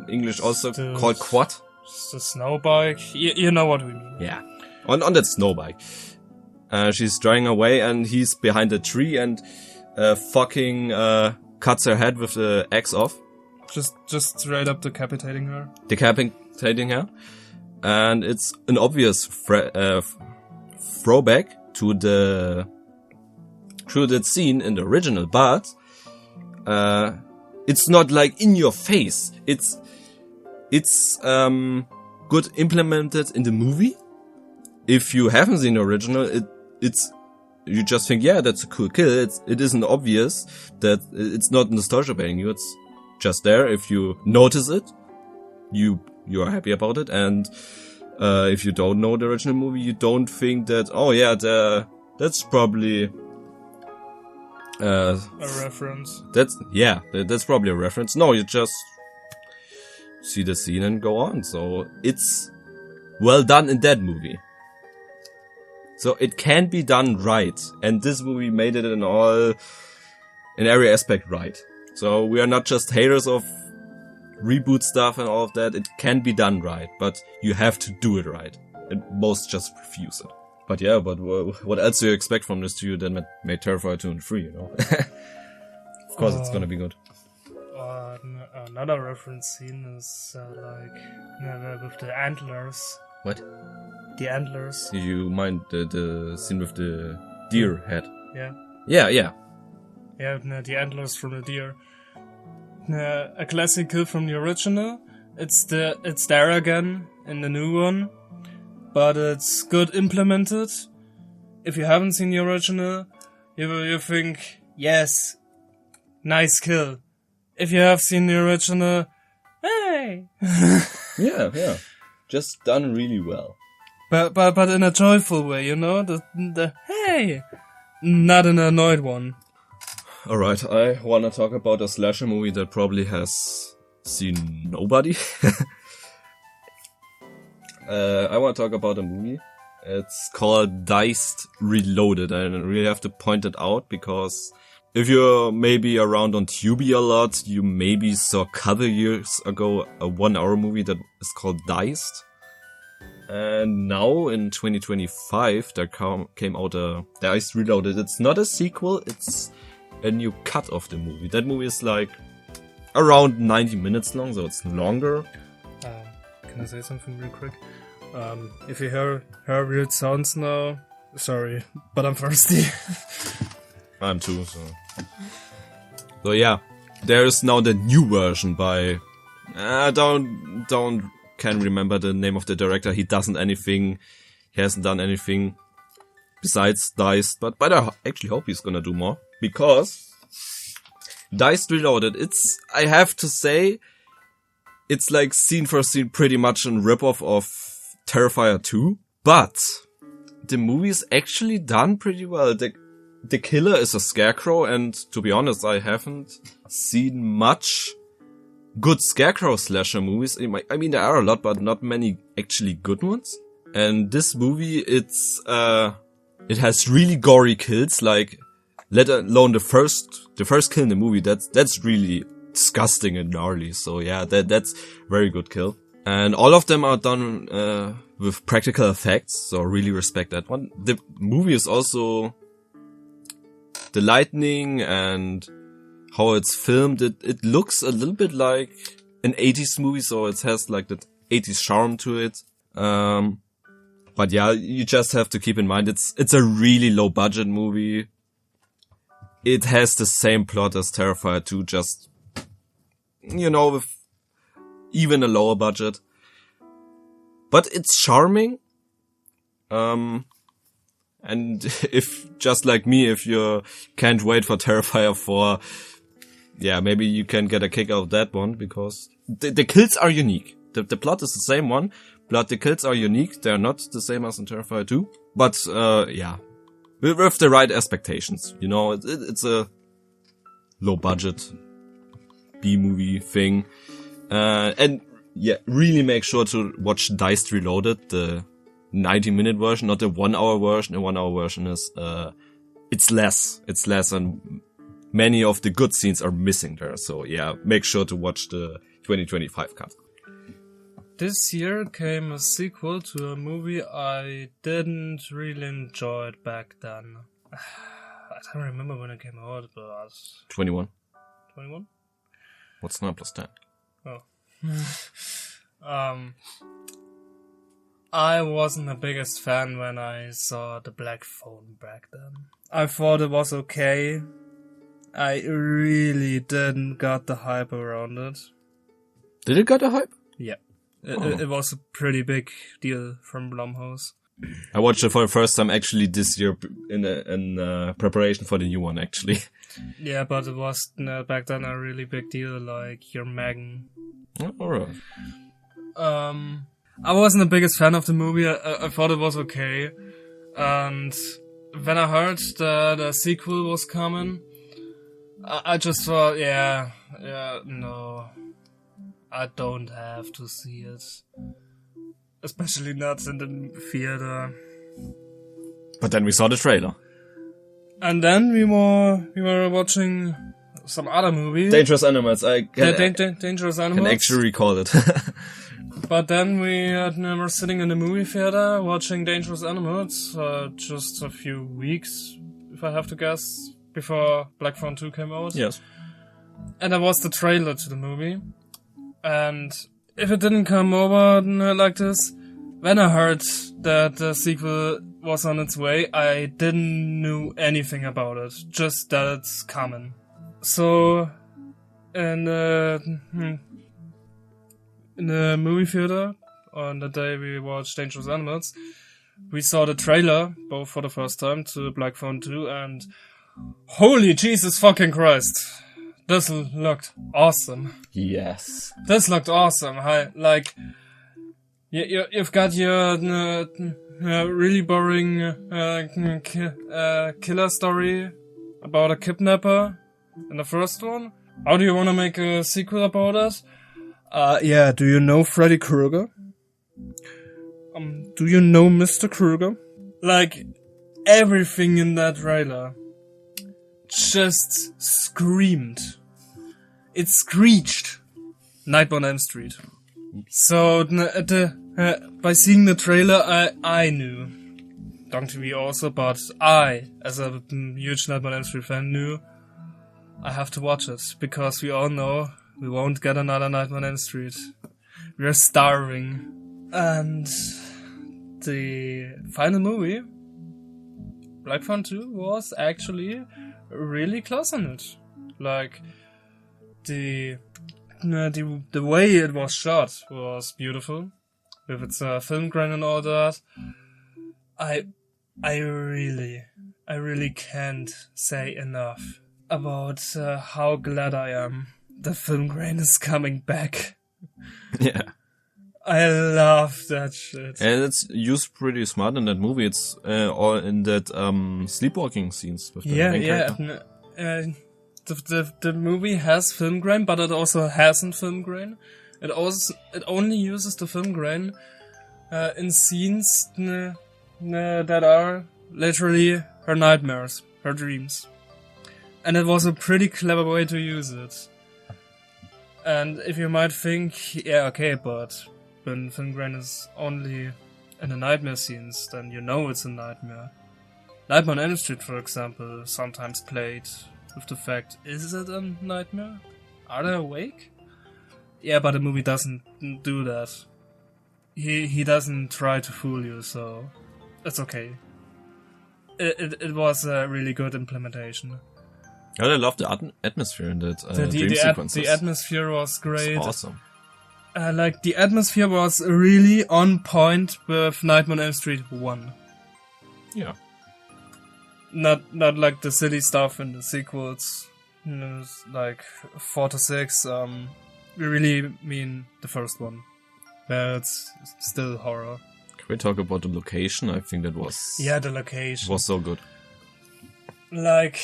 English also called quad? It's a snow bike. You know what we mean. Yeah. On that snow bike. She's driving away and he's behind a tree and fucking cuts her head with the axe off. Just straight up decapitating her. Decapitating her. And it's an obvious throwback to that scene in the original, but it's not like in your face. It's good implemented in the movie. If you haven't seen the original, it's you just think, yeah, that's a cool kill. It isn't obvious that it's not nostalgia baiting you. It's just there. If you notice it, you are happy about it. And if you don't know the original movie, you don't think that, oh yeah, that's probably a reference. That's probably a reference. No, you just see the scene and go on. So it's well done in that movie. So it can be done right. And this movie made it in every aspect right. So we are not just haters of reboot stuff and all of that. It can be done right, but you have to do it right. And most just refuse it. But yeah, but what else do you expect from this studio that made Terrifier 2 and 3, you know? Of course it's gonna be good. Another reference scene is with the antlers. What? The antlers. You mind the scene with the deer head? Yeah. Yeah. Yeah, the antlers from the deer. A classic kill from the original. It's there again in the new one, but it's good implemented. If you haven't seen the original, you think, yes, nice kill. If you have seen the original, hey! Yeah. Just done really well. But in a joyful way, you know? The hey! Not an annoyed one. Alright, I wanna talk about a slasher movie that probably has seen nobody. I wanna talk about a movie. It's called Diced Reloaded. I really have to point it out because if you're maybe around on Tubi a lot, you maybe saw a couple years ago a 1 hour movie that is called Diced. And now in 2025 there came out a Diced Reloaded. It's not a sequel, it's a new cut of the movie. That movie is like around 90 minutes long, so it's longer. Can can I say something real quick? If you hear weird sounds now, sorry, but I'm thirsty. I'm too, so yeah, there is now the new version by can't remember the name of the director. He hasn't done anything besides Diced, but I actually hope he's gonna do more, because Diced Reloaded, I have to say, it's like scene for scene pretty much a ripoff of Terrifier 2, but the movie is actually done pretty well. The killer is a scarecrow, and to be honest, I haven't seen much good scarecrow slasher movies. I mean, there are a lot, but not many actually good ones. And this movie, it has really gory kills, like, let alone the first kill in the movie, that's really disgusting and gnarly. So yeah, that's very good kill. And all of them are done, with practical effects, so really respect that one. The movie is also, the lighting and how it's filmed, it looks a little bit like an 80s movie, so it has like that 80s charm to it. But yeah, you just have to keep in mind, it's a really low budget movie. It has the same plot as Terrifier 2, just, with even a lower budget. But it's charming. And if, just like me, if you can't wait for Terrifier 4, yeah, maybe you can get a kick out of that one, because the kills are unique. The plot is the same one, but the kills are unique. They're not the same as in Terrifier 2. But, yeah. With the right expectations. It's a low budget B-movie thing. And yeah, really make sure to watch Diced Reloaded, the 90-minute version, not the 1-hour version. The 1-hour version is, it's less, and many of the good scenes are missing there. So yeah, make sure to watch the 2025 cut. This year came a sequel to a movie I didn't really enjoy it back then. I don't remember when it came out, but... 21. 21? What's 9 plus 10? Oh. I wasn't the biggest fan when I saw The Black Phone back then. I thought it was okay. I really didn't got the hype around it. Did it got a hype? Yeah. It was a pretty big deal from Blumhouse. I watched it for the first time actually this year in preparation for the new one, actually. Yeah, but it was back then a really big deal, like your Megan. Oh, alright. I wasn't the biggest fan of the movie. I thought it was okay. And when I heard the sequel was coming, I just thought, no. I don't have to see it. Especially not in the theater. But then we saw the trailer. And then we were watching some other movie. Dangerous Animals. Dangerous Animals. Can actually recall it. But then we were sitting in the movie theater watching Dangerous Animals just a few weeks, if I have to guess, before Black Phone 2 came out. Yes. And that was the trailer to the movie. And if it didn't come over like this, when I heard that the sequel was on its way, I didn't know anything about it. Just that it's coming. So, in the movie theater, on the day we watched Dangerous Animals, we saw the trailer, both for the first time, to Black Phone 2, and holy Jesus fucking Christ! This looked awesome. Yes. This looked awesome. You've got your really boring killer story about a kidnapper in the first one. How do you want to make a sequel about it? Do you know Freddy Krueger? Do you know Mr. Krueger? Like, everything in that trailer just screamed. It screeched Nightmare on Elm Street. So, by seeing the trailer, I knew. DongTV also, but I, as a huge Nightmare on Elm Street fan, knew I have to watch it. Because we all know we won't get another Nightmare on Elm Street. we're starving. And the final movie, Black Phone 2, was actually really close on it. Like, the way it was shot was beautiful, with its film grain and all that. I really can't say enough about how glad I am the film grain is coming back. Yeah. I love that shit. And it's used pretty smart in that movie. It's all in that sleepwalking scenes with the main character. The movie has film grain, but it also hasn't film grain. It only uses the film grain in scenes that are literally her nightmares, her dreams. And it was a pretty clever way to use it. And if you might think, yeah, okay, but when film grain is only in the nightmare scenes, then you know it's a nightmare. Nightmare on Elm Street, for example, sometimes played with the fact, is it a nightmare? Are they awake? Yeah, but the movie doesn't do that. He doesn't try to fool you, so it's okay. It was a really good implementation. I love the atmosphere in that dream sequences. The atmosphere was great. It's awesome. The atmosphere was really on point with Nightmare on Elm Street 1. Yeah. Not like the silly stuff in the sequels, like 4 to 6. We really mean the first one. It's still horror. Can we talk about the location? I think that was... Yeah, the location. Was so good. Like,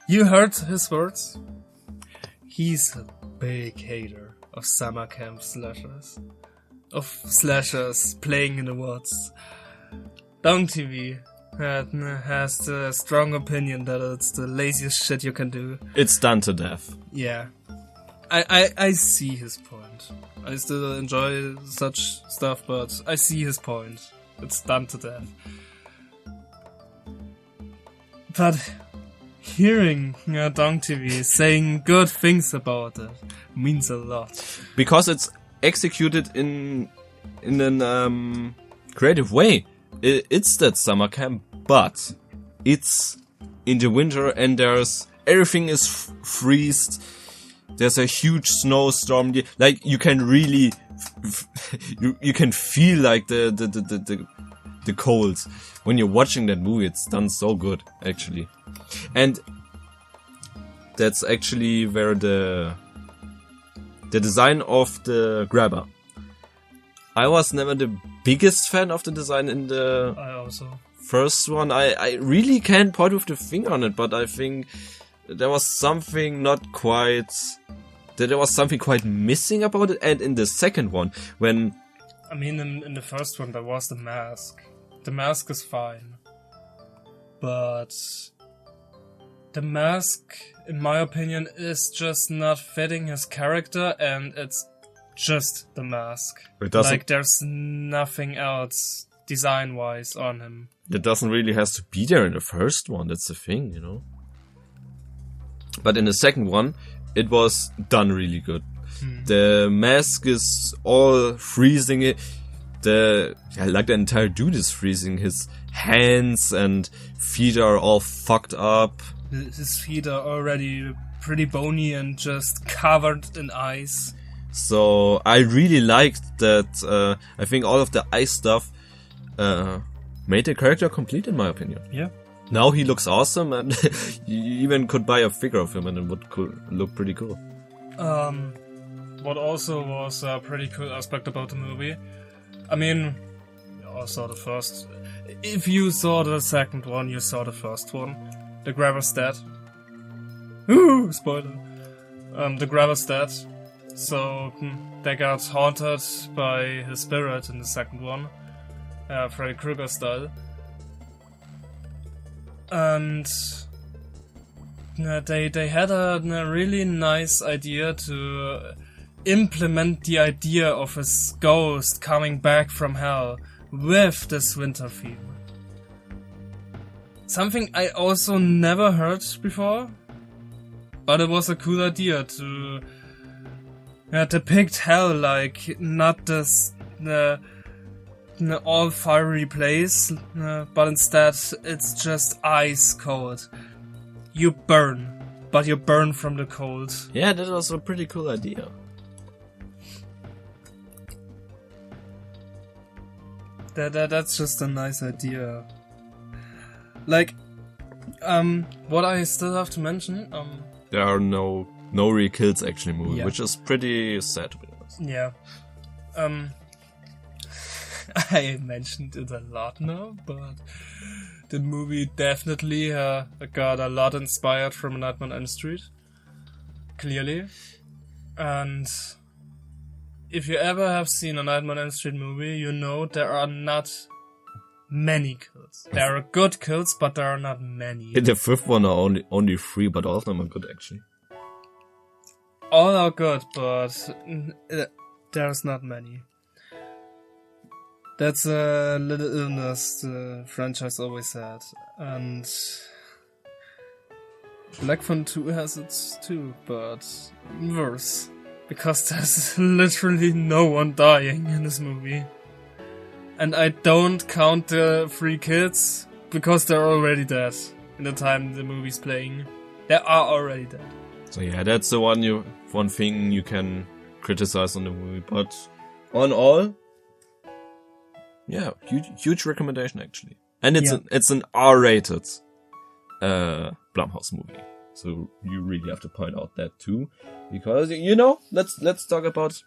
you heard his words? He's a big hater of summer camp slashers. Of slashers playing in the woods. DongTV has the strong opinion that it's the laziest shit you can do. It's done to death. Yeah. I see his point. I still enjoy such stuff, but I see his point. It's done to death. But hearing DongTV saying good things about it means a lot. Because it's executed in an creative way. It's that summer camp, but it's in the winter and everything is freezed. There's a huge snowstorm. Like, you can really, you can feel like the cold. When you're watching that movie, it's done so good, actually. And that's actually where the design of the grabber. I was never the biggest fan of the design in the first one. I really can't point with the finger on it, but I think there was something quite missing about it. And in the second one, in the first one, there was the mask. The mask is fine. But the mask, in my opinion, is just not fitting his character, and it's just the mask. Like, there's nothing else design-wise on him. It doesn't really have to be there in the first one, that's the thing, you know? But in the second one, it was done really good. The mask is all freezing it. The entire dude is freezing. His hands and feet are all fucked up. His feet are already pretty bony and just covered in ice. So I really liked that. I think all of the ice stuff made the character complete, in my opinion. Yeah. Now he looks awesome, and you even could buy a figure of him, and it would look pretty cool. What also was a pretty cool aspect about the movie, I mean, you all saw the first. If you saw the second one, you saw the first one. The grabber's dead. Ooh, spoiler. The grabber's dead. So they got haunted by his spirit in the second one, Freddy Krueger style. And they had a really nice idea to implement the idea of his ghost coming back from hell with this winter theme. Something I also never heard before, but it was a cool idea to depict hell like not this all fiery place, but instead it's just ice cold. You burn, but you burn from the cold. Yeah, that was a pretty cool idea. That's just a nice idea. Like, what I still have to mention, there are no real kills actually in the movie, Yeah. which is pretty sad to be honest. yeah, I mentioned it a lot now, but the movie definitely got a lot inspired from Nightmare on Elm Street, clearly. And if you ever have seen a Nightmare on Elm Street movie, you know there are not many kills. There are good kills, but there are not many. In the fifth one are only 3, but all of them are good actually. All are good, but there's not many. That's a little illness the franchise always had. And Black Phone 2 has it too, but worse. Because there's literally no one dying in this movie. And I don't count the 3 kids, because they're already dead in the time the movie's playing. They are already dead. So yeah, that's the one thing you can criticize on the movie, but on all, yeah, huge recommendation actually. And it's an R-rated Blumhouse movie. So you really have to point out that too, because you know, let's talk about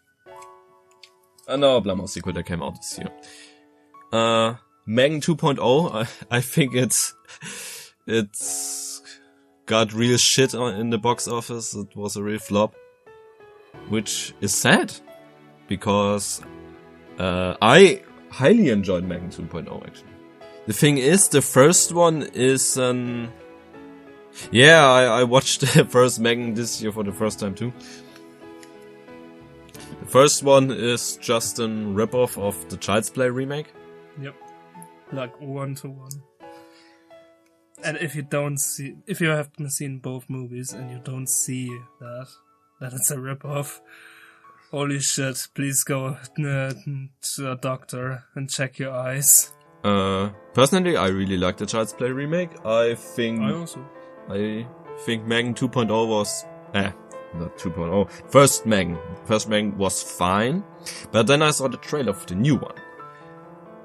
another Blumhouse sequel that came out this year. Megan 2.0. I think it's got real shit in the box office. It was a real flop, which is sad because I highly enjoyed Megan 2.0 actually. The thing is, the first one is I watched the first Megan this year for the first time too. The first one is just a ripoff of the Child's Play remake. Yep. Like 1-to-1. And if you haven't seen both movies and you don't see that it's a ripoff, holy shit, please go to a doctor and check your eyes. Personally, I really like the Child's Play remake. I think Megan 2.0 was... not 2.0. First Megan was fine. But then I saw the trailer for the new one.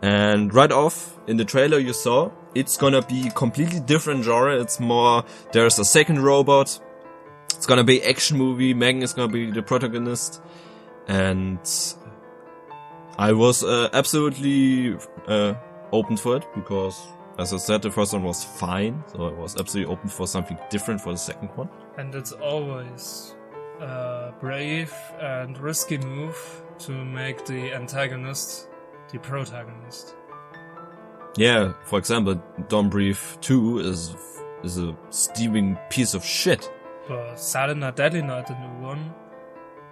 And right off, in the trailer you saw, it's gonna be completely different genre. It's more, there's a second robot. It's gonna be action movie. Megan is gonna be the protagonist. And I was absolutely open for it, because, as I said, the first one was fine. So I was absolutely open for something different for the second one. And it's always a brave and risky move to make the antagonist the protagonist. Yeah, for example, Don't Breathe 2 is a steaming piece of shit. But Silent Night, Deadly Night, the new one,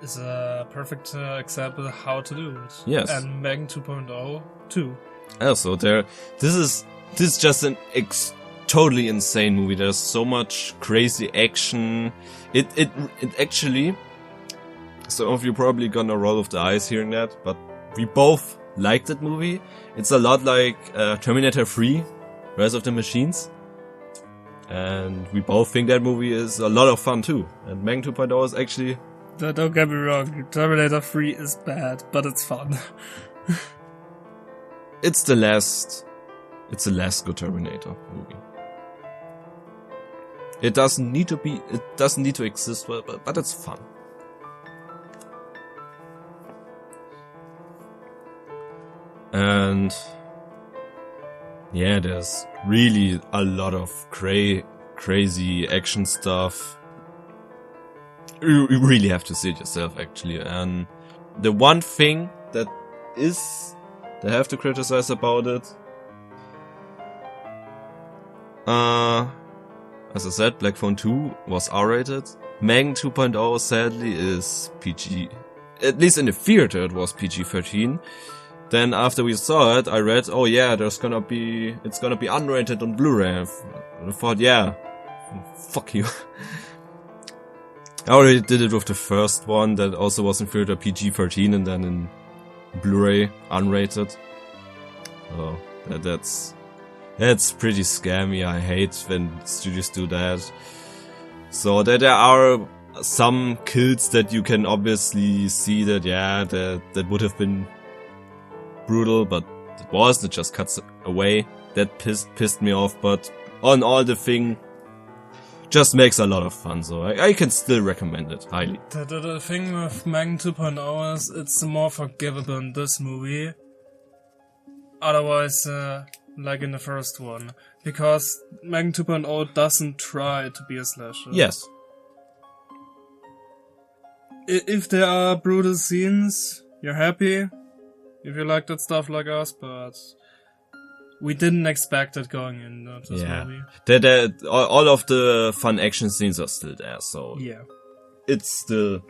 is a perfect example of how to do it. Yes. And Megan 2.0 too. Also, this is just an totally insane movie. There's so much crazy action. It actually, some of you probably gonna roll off the eyes hearing that, but we both liked that movie. It's a lot like Terminator 3, Rise of the Machines. And we both think that movie is a lot of fun too. And Megan 2.0 is actually... Don't get me wrong, Terminator 3 is bad, but it's fun. It's the last good Terminator movie. It doesn't need to exist, but it's fun. And yeah, there's really a lot of crazy action stuff. You really have to see it yourself, actually. And the one thing that they have to criticize about it, as I said, Black Phone 2 was R-rated. Megan 2.0 sadly is PG. At least in the theater it was PG-13. Then after we saw it, I read, oh yeah, it's gonna be unrated on Blu-ray. I thought, yeah, fuck you. I already did it with the first one that also was in theater PG-13 and then in Blu-ray unrated. So that's pretty scammy. I hate when studios do that. So there are some kills that you can obviously see that that would have been brutal, but it wasn't. It just cuts away. That pissed me off, but on all the thing just makes a lot of fun, so I can still recommend it highly. The thing with Madman 2.0 is it's more forgivable in this movie. Otherwise, like in the first one. Because Madman 2.0 doesn't try to be a slasher. Yes. If there are brutal scenes, you're happy. If you like that stuff like us, but we didn't expect it going into this movie. All of the fun action scenes are still there, so yeah, it's still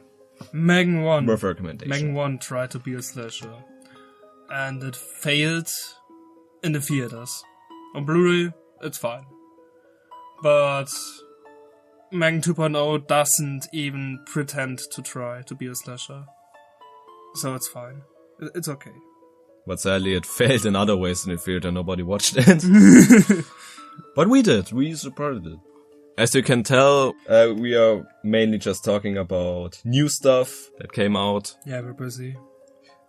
Madman 1 worth recommendation. Madman 1 tried to be a slasher, and it failed in the theaters. On Blu-ray, it's fine, but Madman 2.0 doesn't even pretend to try to be a slasher, so it's fine. It's okay. But sadly, it failed in other ways in the theater. Nobody watched it. But we did. We supported it. As you can tell, we are mainly just talking about new stuff that came out. Yeah, we're busy.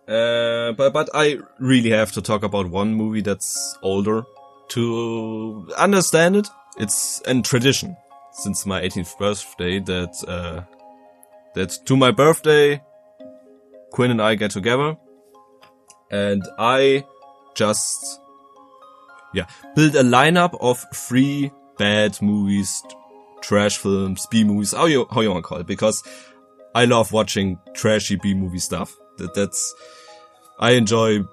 But I really have to talk about one movie that's older to understand it. It's a tradition since my 18th birthday that to my birthday, Quinn and I get together. And I just, build a lineup of 3 bad movies, trash films, B movies, how you wanna call it, because I love watching trashy B movie stuff. I enjoy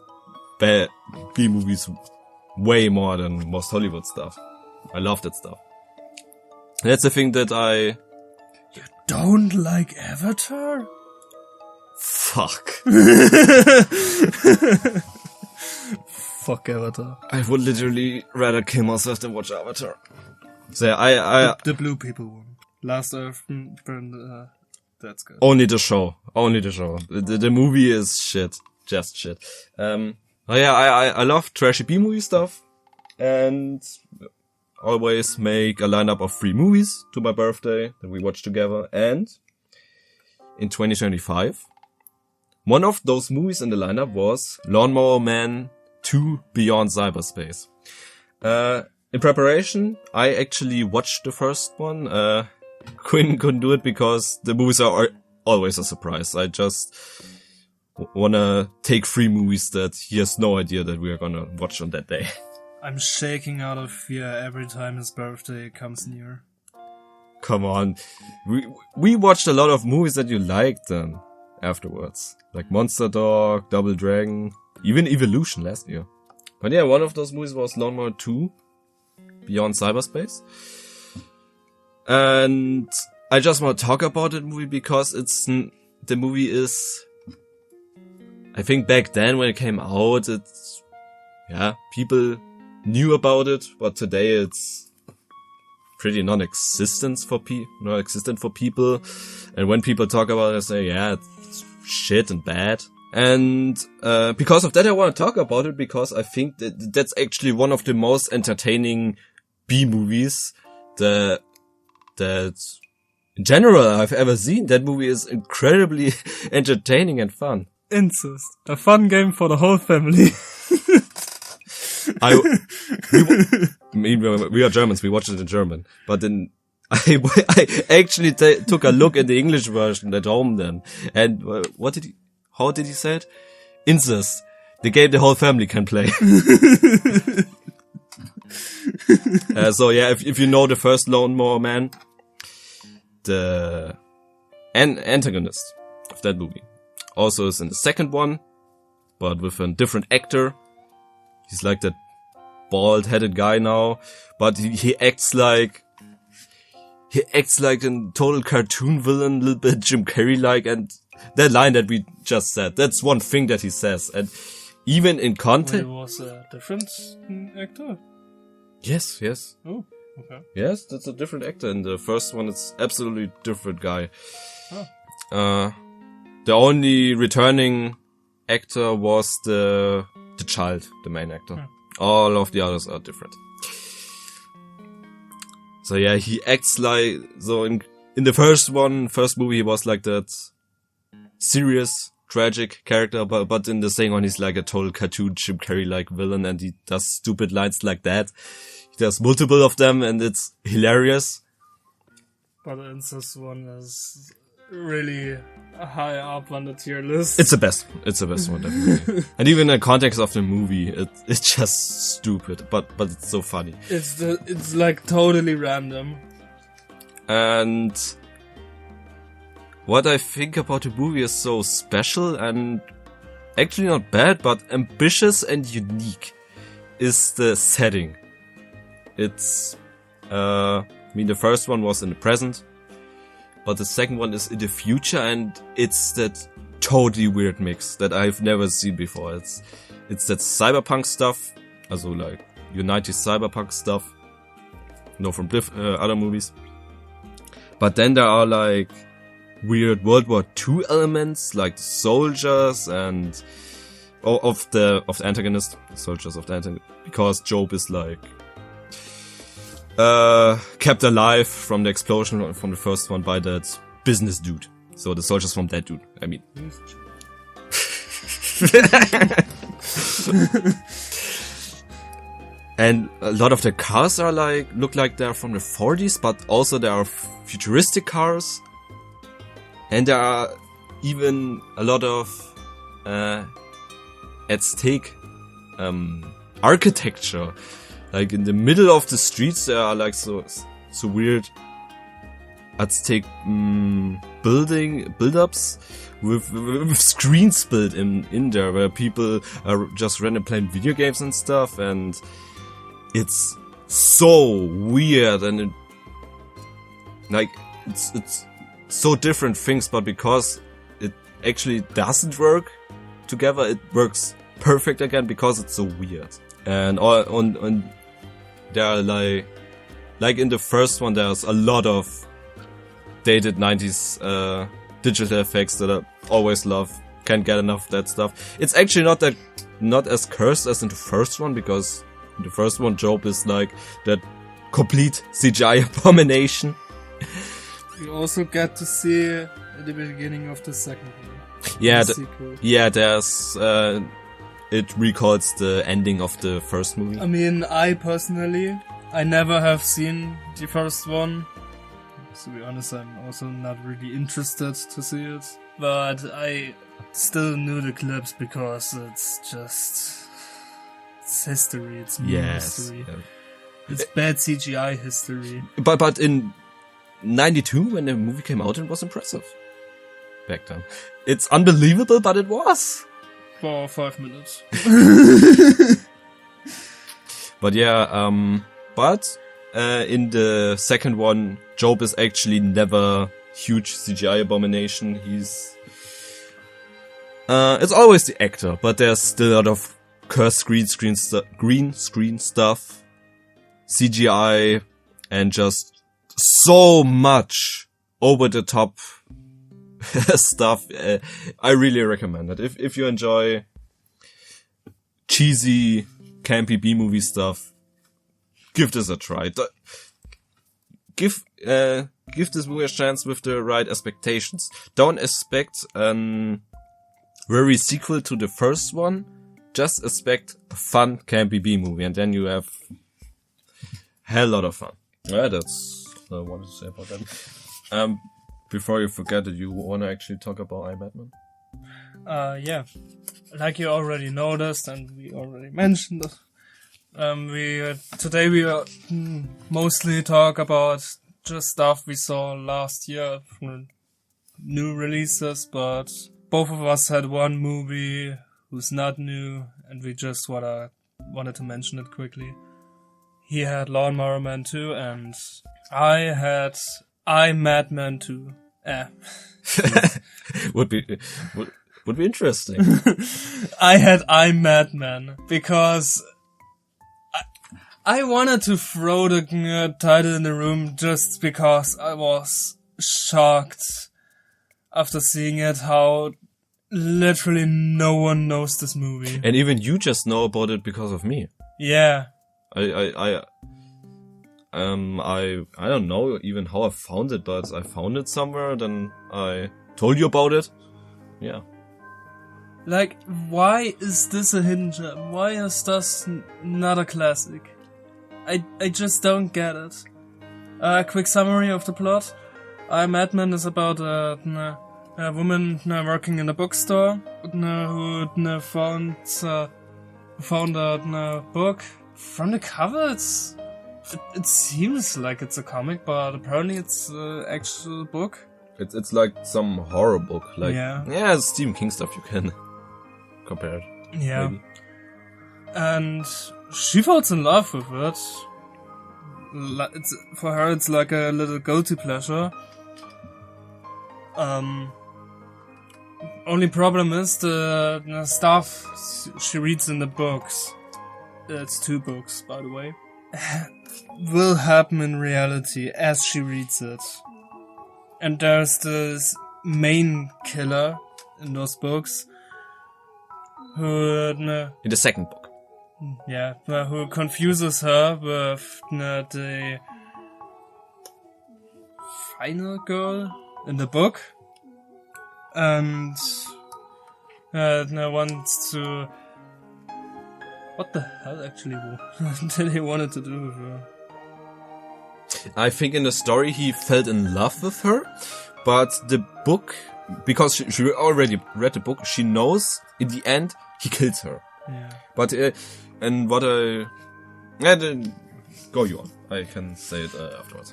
bad B movies way more than most Hollywood stuff. I love that stuff. That's the thing that You don't like Avatar? Fuck. Fuck Avatar. I would literally rather kill myself than watch Avatar. So yeah, the blue people one. Last Earth, that's good. Only the show. The movie is shit. Just shit. I love trashy B-movie stuff. And always make a lineup of 3 movies to my birthday that we watch together. And in 2025, one of those movies in the lineup was Lawnmower Man 2 Beyond Cyberspace. In preparation, I actually watched the first one. Quinn couldn't do it because the movies are always a surprise. I just wanna take 3 movies that he has no idea that we are gonna watch on that day. I'm shaking out of fear every time his birthday comes near. Come on. We watched a lot of movies that you liked then afterwards. Like Monster Dog, Double Dragon, even Evolution last year. But yeah, one of those movies was Lawnmower 2 Beyond Cyberspace. And I just want to talk about that movie because the movie is, I think back then when it came out, people knew about it, but today it's pretty non-existent for people. And when people talk about it, they say, it's shit and bad. And because of that, I want to talk about it because I think that's actually one of the most entertaining B movies that in general I've ever seen. That movie is incredibly entertaining and fun. Incest, a fun game for the whole family. We are Germans. We watched it in German, but then I actually took a look at the English version at home then. And how did he say it? Incest, the game the whole family can play. So yeah, if you know the first Lawnmower Man, the antagonist of that movie also is in the second one, but with a different actor. He's like that bald-headed guy now, but he acts like a total cartoon villain, a little bit Jim Carrey-like, and that line that we just said, that's one thing that he says, and even in context... It was a different actor? Yes. Oh, Okay. Yes, that's a different actor. In the first one, it's absolutely different guy. Oh. The only returning actor was the child, the main actor. All of the others are different. So yeah, he acts like, so in the first movie, he was like that serious, tragic character, but in the second one, he's like a total cartoon Jim Carrey-like villain, and he does stupid lines like that. He does multiple of them, and it's hilarious. But this one is really high up on the tier list. It's the best. It's the best one, definitely. And even in the context of the movie, it's just stupid, but it's so funny. It's like totally random. And what I think about the movie is so special and actually not bad, but ambitious and unique is the setting. It's, the first one was in the present, but the second one is in the future, and it's that totally weird mix that I've never seen before. It's that cyberpunk stuff, also like United cyberpunk stuff, from other movies. But then there are like weird World War II elements, like the soldiers and of the antagonist, soldiers of the antagonist, because Job is like kept alive from the explosion from the first one by that business dude. So the soldiers from that dude, I mean. And a lot of the cars are look like they're from the 40s, but also there are futuristic cars. And there are even a lot of Aztec architecture. Like in the middle of the streets, there are like so weird Aztec build-ups with screens built in there, where people are just random playing video games and stuff, and it's so weird, and it's so different things, but because it actually doesn't work together, it works perfect again because it's so weird. And there are like in the first one, there's a lot of dated 90s digital effects that I always love. Can't get enough of that stuff. It's actually not as cursed as in the first one, because in the first one, Job is like that complete CGI abomination. You also get to see at the beginning of the second one. Yeah, sequel. There's it recalls the ending of the first movie. I mean, I never have seen the first one. To be honest, I'm also not really interested to see it. But I still knew the clips because it's history. It's new history. Yeah. It's bad CGI history. But in 92, when the movie came out, it was impressive. Back then. It's unbelievable, but it was. For 5 minutes. But yeah, in the second one, Job is actually never huge CGI abomination. He's it's always the actor, but there's still a lot of cursed green screen stuff, CGI, and just so much over the top stuff. I really recommend it. If you enjoy cheesy, campy B-movie stuff, give this a try. Give this movie a chance with the right expectations. Don't expect very sequel to the first one. Just expect a fun, campy B-movie, and then you have hell lot of fun. Yeah, that's what I wanted to say about that. Before you forget it, you want to actually talk about Madman? Yeah. Like you already noticed, and we already mentioned it. Today we mostly talk about just stuff we saw last year from new releases, but both of us had one movie who's not new, and we just wanted to mention it quickly. He had Lawnmower Man 2, and I had Madman 2. Would be interesting. I had Madman because I wanted to throw the title in the room just because I was shocked after seeing it how literally no one knows this movie. And even you just know about it because of me. Yeah. I don't know even how I found it, but I found it somewhere, then I told you about it. Yeah. Like, why is this a hidden gem? Why is this not a classic? I just don't get it. A quick summary of the plot. Madman is about a woman working in a bookstore who found a book. From the cover, it seems like it's a comic, but apparently it's an actual book. It's like some horror book, like yeah, it's Stephen King stuff you can compare it. Yeah, maybe. And she falls in love with it. For her, it's like a little guilty pleasure. Only problem is the stuff she reads in the books. It's 2 books, by the way. Will happen in reality as she reads it. And there's this main killer in those books who in the second book. Yeah, who confuses her with the final girl in the book, and wants to. What the hell actually did he wanted to do with her? I think in the story he fell in love with her, but the book, because she already read the book, she knows in the end he kills her. Yeah. But and what go you on. I can say it afterwards.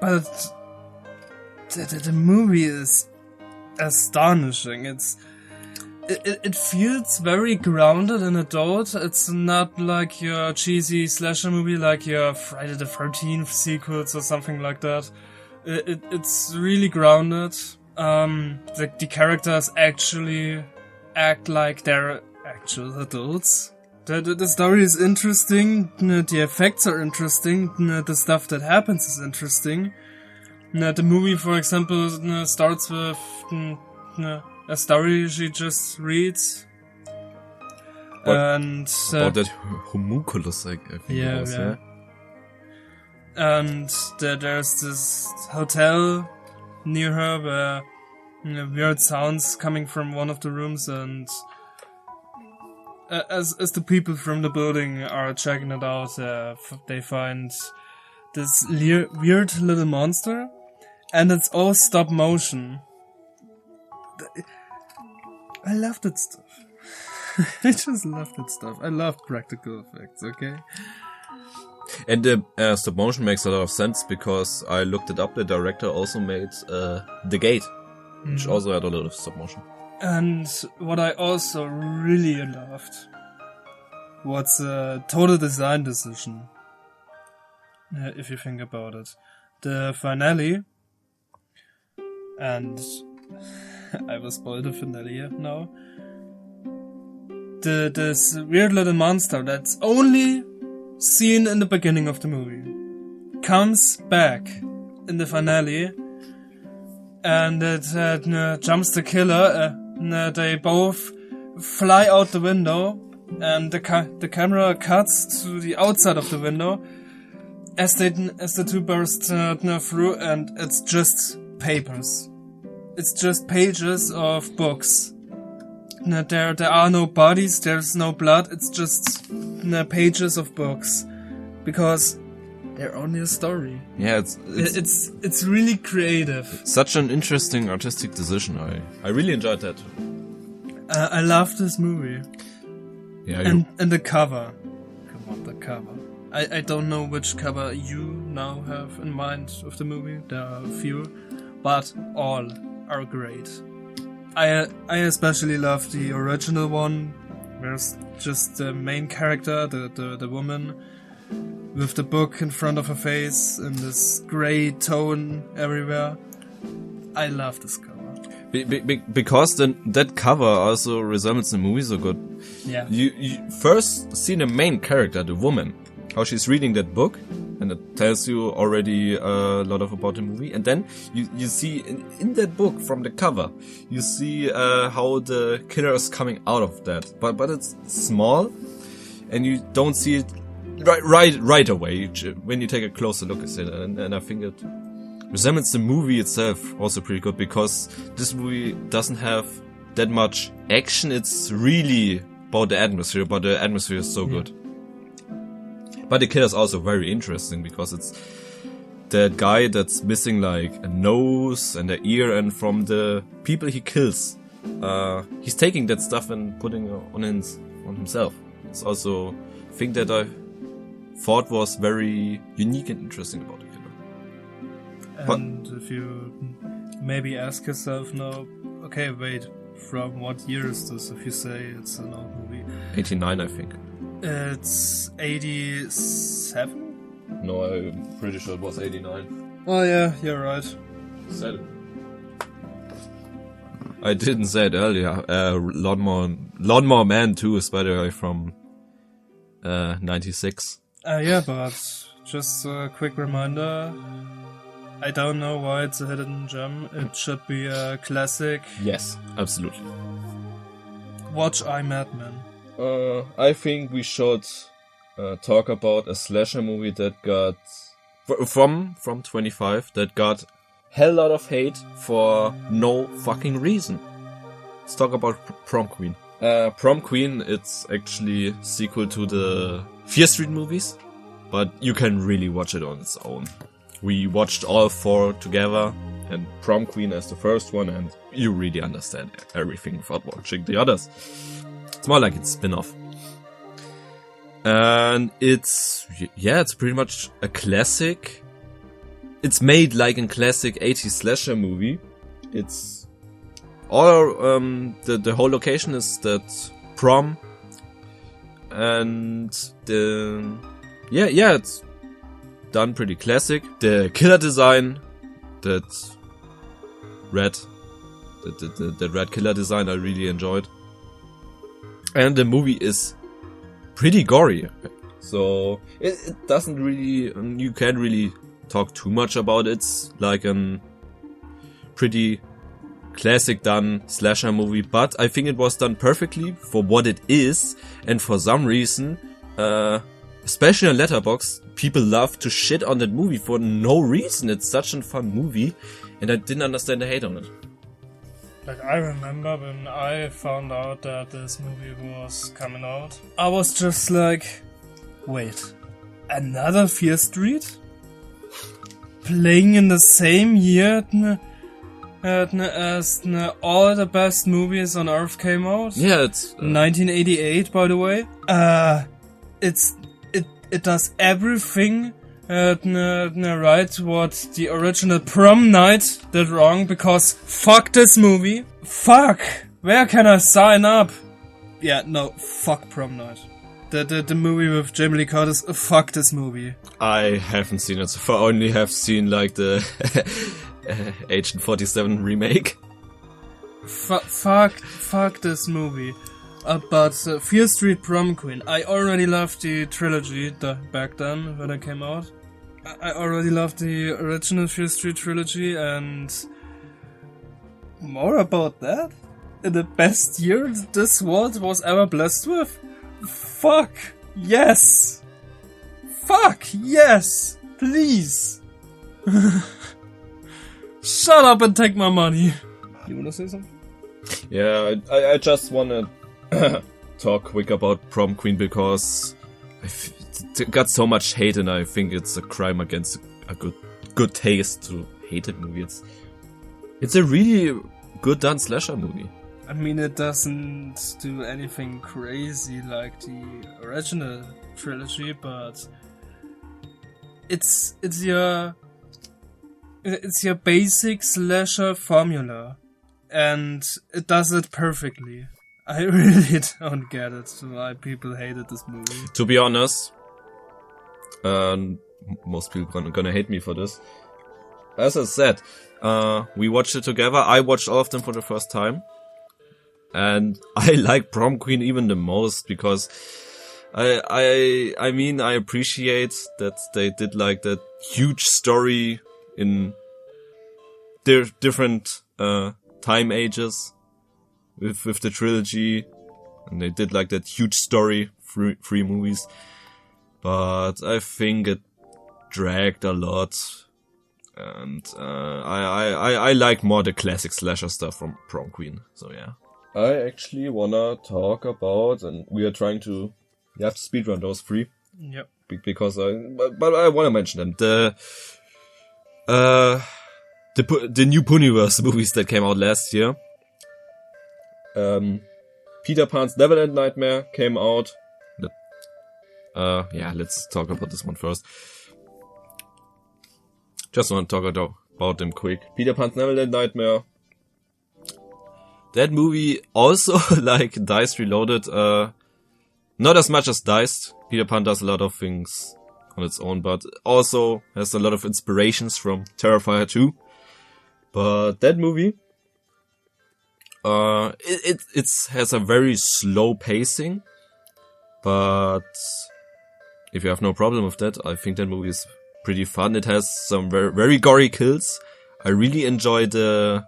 But the movie is astonishing. It feels very grounded and adult. It's not like your cheesy slasher movie, like your Friday the 13th sequels or something like that. It's really grounded. The characters actually act like they're actual adults. The story is interesting. The effects are interesting. The stuff that happens is interesting. The movie, for example, starts with a story she just reads. And about that homunculus, I think it was, yeah. And there's this hotel near her where weird sounds coming from one of the rooms, and as the people from the building are checking it out, they find this weird little monster, and it's all stop motion. I love that stuff. I just love that stuff. I love practical effects, okay? And the stop motion makes a lot of sense because I looked it up. The director also made The Gate, which also had a lot of stop motion. And what I also really loved was a total design decision, if you think about it. The finale, and I will spoil the finale now. This weird little monster that's only seen in the beginning of the movie comes back in the finale, and it jumps the killer. They both fly out the window, and the camera cuts to the outside of the window as the two burst through, and it's just papers. It's just pages of books. There are no bodies, there's no blood, it's just pages of books. Because they're only a story. Yeah, it's really creative. Such an interesting artistic decision. I really enjoyed that. I love this movie. Yeah, and the cover. Come on, the cover. I don't know which cover you now have in mind of the movie. There are a few, but all are great. I especially love the original one. There's just the main character, the woman, with the book in front of her face and this grey tone everywhere. I love this cover. Because that cover also resembles the movie so good. Yeah. You first see the main character, the woman, how she's reading that book, and it tells you already a lot about the movie. And then you see in that book from the cover, you see how the killer is coming out of that. But it's small, and you don't see it right away when you take a closer look at it. And I think it resembles the movie itself also pretty good, because this movie doesn't have that much action. It's really about the atmosphere, but the atmosphere is so good. But the killer is also very interesting, because it's that guy that's missing like a nose and an ear, and from the people he kills, he's taking that stuff and putting it on himself. It's also a thing that I thought was very unique and interesting about the killer. And if you maybe ask yourself now, okay, wait, from what year is this? If you say it's an old movie, 89, I think. It's 87? No, I'm pretty sure it was 89. Oh yeah, you're right. Said it. I didn't say it earlier. Lawnmower Man 2 is, by the way, from 96. Yeah, but just a quick reminder. I don't know why it's a hidden gem. It should be a classic. Yes, absolutely. Watch Madman. I think we should talk about a slasher movie that got from 25 that got hell lot of hate for no fucking reason. Let's talk about Prom Queen. Prom Queen, it's actually sequel to the Fear Street movies, but you can really watch it on its own. We watched all 4 together, and Prom Queen as the first one, and you really understand everything without watching the others. It's more like it's spin-off. And it's pretty much a classic. It's made like a classic 80s slasher movie. It's all, the whole location is that prom. And it's done pretty classic. The killer design, that red killer design I really enjoyed. And the movie is pretty gory, so it doesn't really, you can't really talk too much about it. It's like a pretty classic done slasher movie, but I think it was done perfectly for what it is, and for some reason, especially on Letterboxd, people love to shit on that movie for no reason. It's such a fun movie, and I didn't understand the hate on it. Like, I remember when I found out that this movie was coming out, I was just like, wait, another Fear Street? Playing in the same year as all the best movies on Earth came out? Yeah, it's 1988, by the way. It does everything right what the original Prom Night did wrong, because fuck this movie. Fuck! Where can I sign up? Yeah, no, fuck Prom Night. The movie with Jamie Lee Curtis, fuck this movie. I haven't seen it so far. I only have seen like the Agent 47 remake. Fuck this movie. But Fear Street Prom Queen, I already loved the trilogy back then when it came out. I already loved the original Fear Street trilogy, and more about that? In the best year this world was ever blessed with? Fuck yes! Fuck yes! Please! Shut up and take my money! You wanna say something? Yeah, I just wanna talk quick about Prom Queen, because it got so much hate, and I think it's a crime against a good taste to hate that movie. It's a really good done slasher movie. I mean, it doesn't do anything crazy like the original trilogy, but it's your basic slasher formula, and it does it perfectly. I really don't get it why people hated this movie. To be honest, most people gonna hate me for this. as I said, we watched it together. I watched all of them for the first time. And I like Prom Queen even the most because I mean, I appreciate that they did like that huge story in different time ages with the trilogy, and they did like that huge story, three movies. But I think it dragged a lot, and I like more the classic slasher stuff from Prom Queen. So yeah, I actually wanna talk about, and we are trying to. You have to speedrun those three. Yep. Because but I want to mention them. The new Puniverse movies that came out last year. Peter Pan's Neverland Nightmare came out. Yeah, let's talk about this one first. Just want to talk about them quick. Peter Pan's Neverland Nightmare. That movie also, like Dice Reloaded, not as much as Diced. Peter Pan does a lot of things on its own, but also has a lot of inspirations from Terrifier 2. But that movie, it has a very slow pacing, but if you have no problem with that, I think that movie is pretty fun. It has some very, very gory kills. I really enjoy the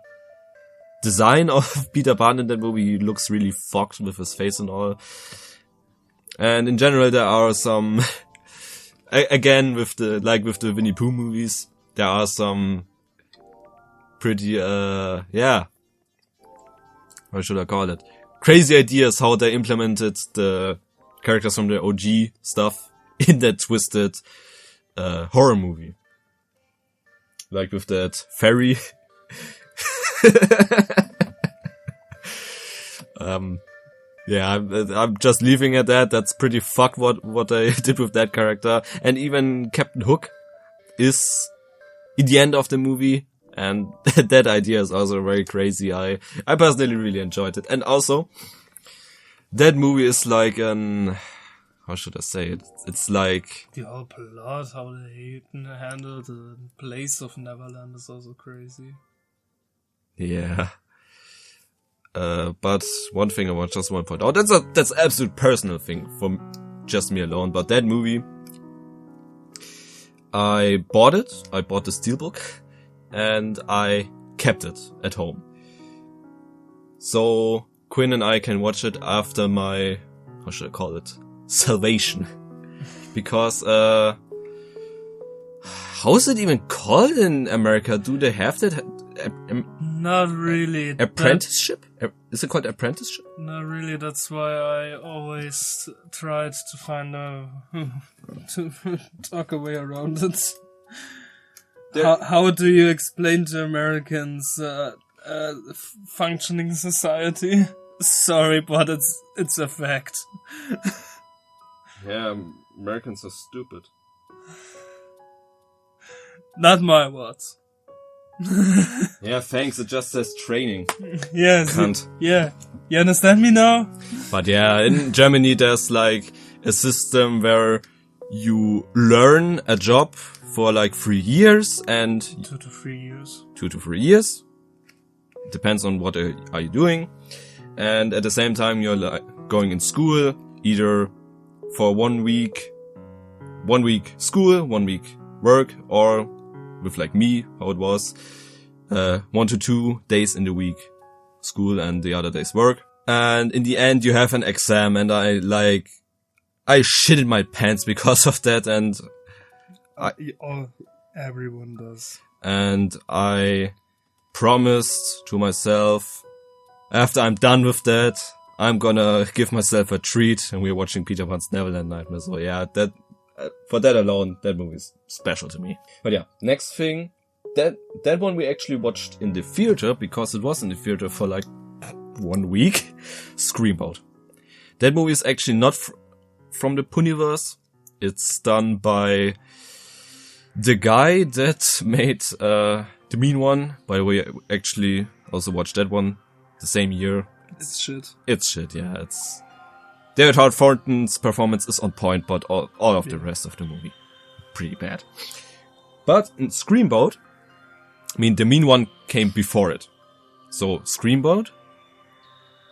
design of Peter Pan in that movie. He looks really fucked with his face and all. And in general, there are some, again, with the Winnie Pooh movies, there are some pretty, yeah, what should I call it? Crazy ideas how they implemented the characters from the OG stuff in that twisted, horror movie. Like with that fairy. Yeah, I'm just leaving it at that. That's pretty fucked what I did with that character. And even Captain Hook is in the end of the movie. And that idea is also very crazy. I personally really enjoyed it. And also, that movie is like how should I say it? It's like... The whole plot, how they handle the place of Neverland is also crazy. Yeah. But one thing I just want to point out, that's absolute personal thing for just me alone, but that movie, I bought the steelbook, and I kept it at home. So, Quinn and I can watch it after my, how should I call it, salvation. Because, how is it even called in America? Do they have that? Not really. Apprenticeship? Is it called apprenticeship? Not really. That's why I always tried to find to talk a way around it. How do you explain to Americans functioning society? Sorry, but it's a fact. Yeah, Americans are stupid. Not my words. Yeah, thanks. It just says training. Yes. Cunt. Yeah. You understand me now? But yeah, in Germany there's like a system where you learn a job for like 3 years and... 2 to 3 years. 2 to 3 years. Depends on what are you doing. And at the same time you're like going in school, either for 1 week school, 1 week work, or with like me, how it was, 1 to 2 days in the week school and the other days work. And in the end you have an exam, and I shitted my pants because of that, and everyone does. And I promised to myself, after I'm done with that, I'm gonna give myself a treat, and we're watching Peter Pan's Neverland Nightmare. So yeah, that for that alone, that movie is special to me. But yeah, next thing, that one we actually watched in the theater, because it was in the theater for like 1 week. Screamboat. That movie is actually not from the Puniverse. It's done by the guy that made The Mean One. By the way, I actually also watched that one the same year. It's shit. It's shit, yeah. It's David Howard Thornton's performance is on point, but all of the rest of the movie, pretty bad. But in Screamboat, I mean, the mean one came before it. So, Screamboat.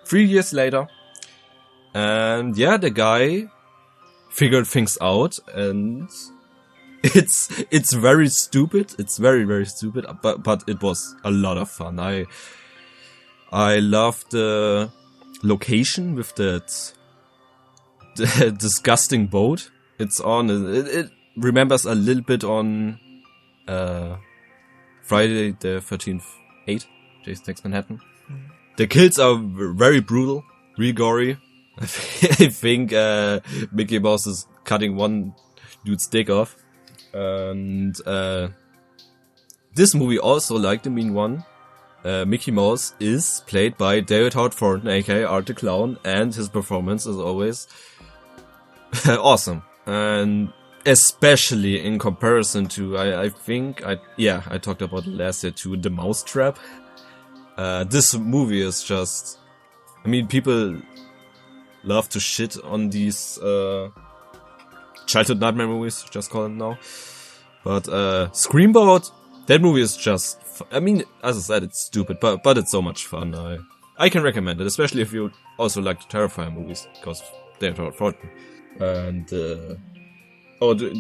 3 years later. And yeah, the guy figured things out, and it's very stupid. It's very, very stupid, but it was a lot of fun. I love the location with the disgusting boat it's on. It remembers a little bit on Friday the 13th 8, Jason Takes Manhattan. The kills are very brutal, real gory. I think Mickey Mouse is cutting one dude's dick off. And this movie also, like the mean one, Mickey Mouse is played by David Howard Thornton, aka Art the Clown, and his performance is always awesome. And especially in comparison to, I talked about it last year, to The Mousetrap. This movie is just, I mean, people love to shit on these childhood nightmare movies, just call them now. But Screamboat, that movie is just, I mean, as I said, it's stupid, but it's so much fun. I can recommend it, especially if you also like the Terrifier movies, because they're Howard Thornton. And do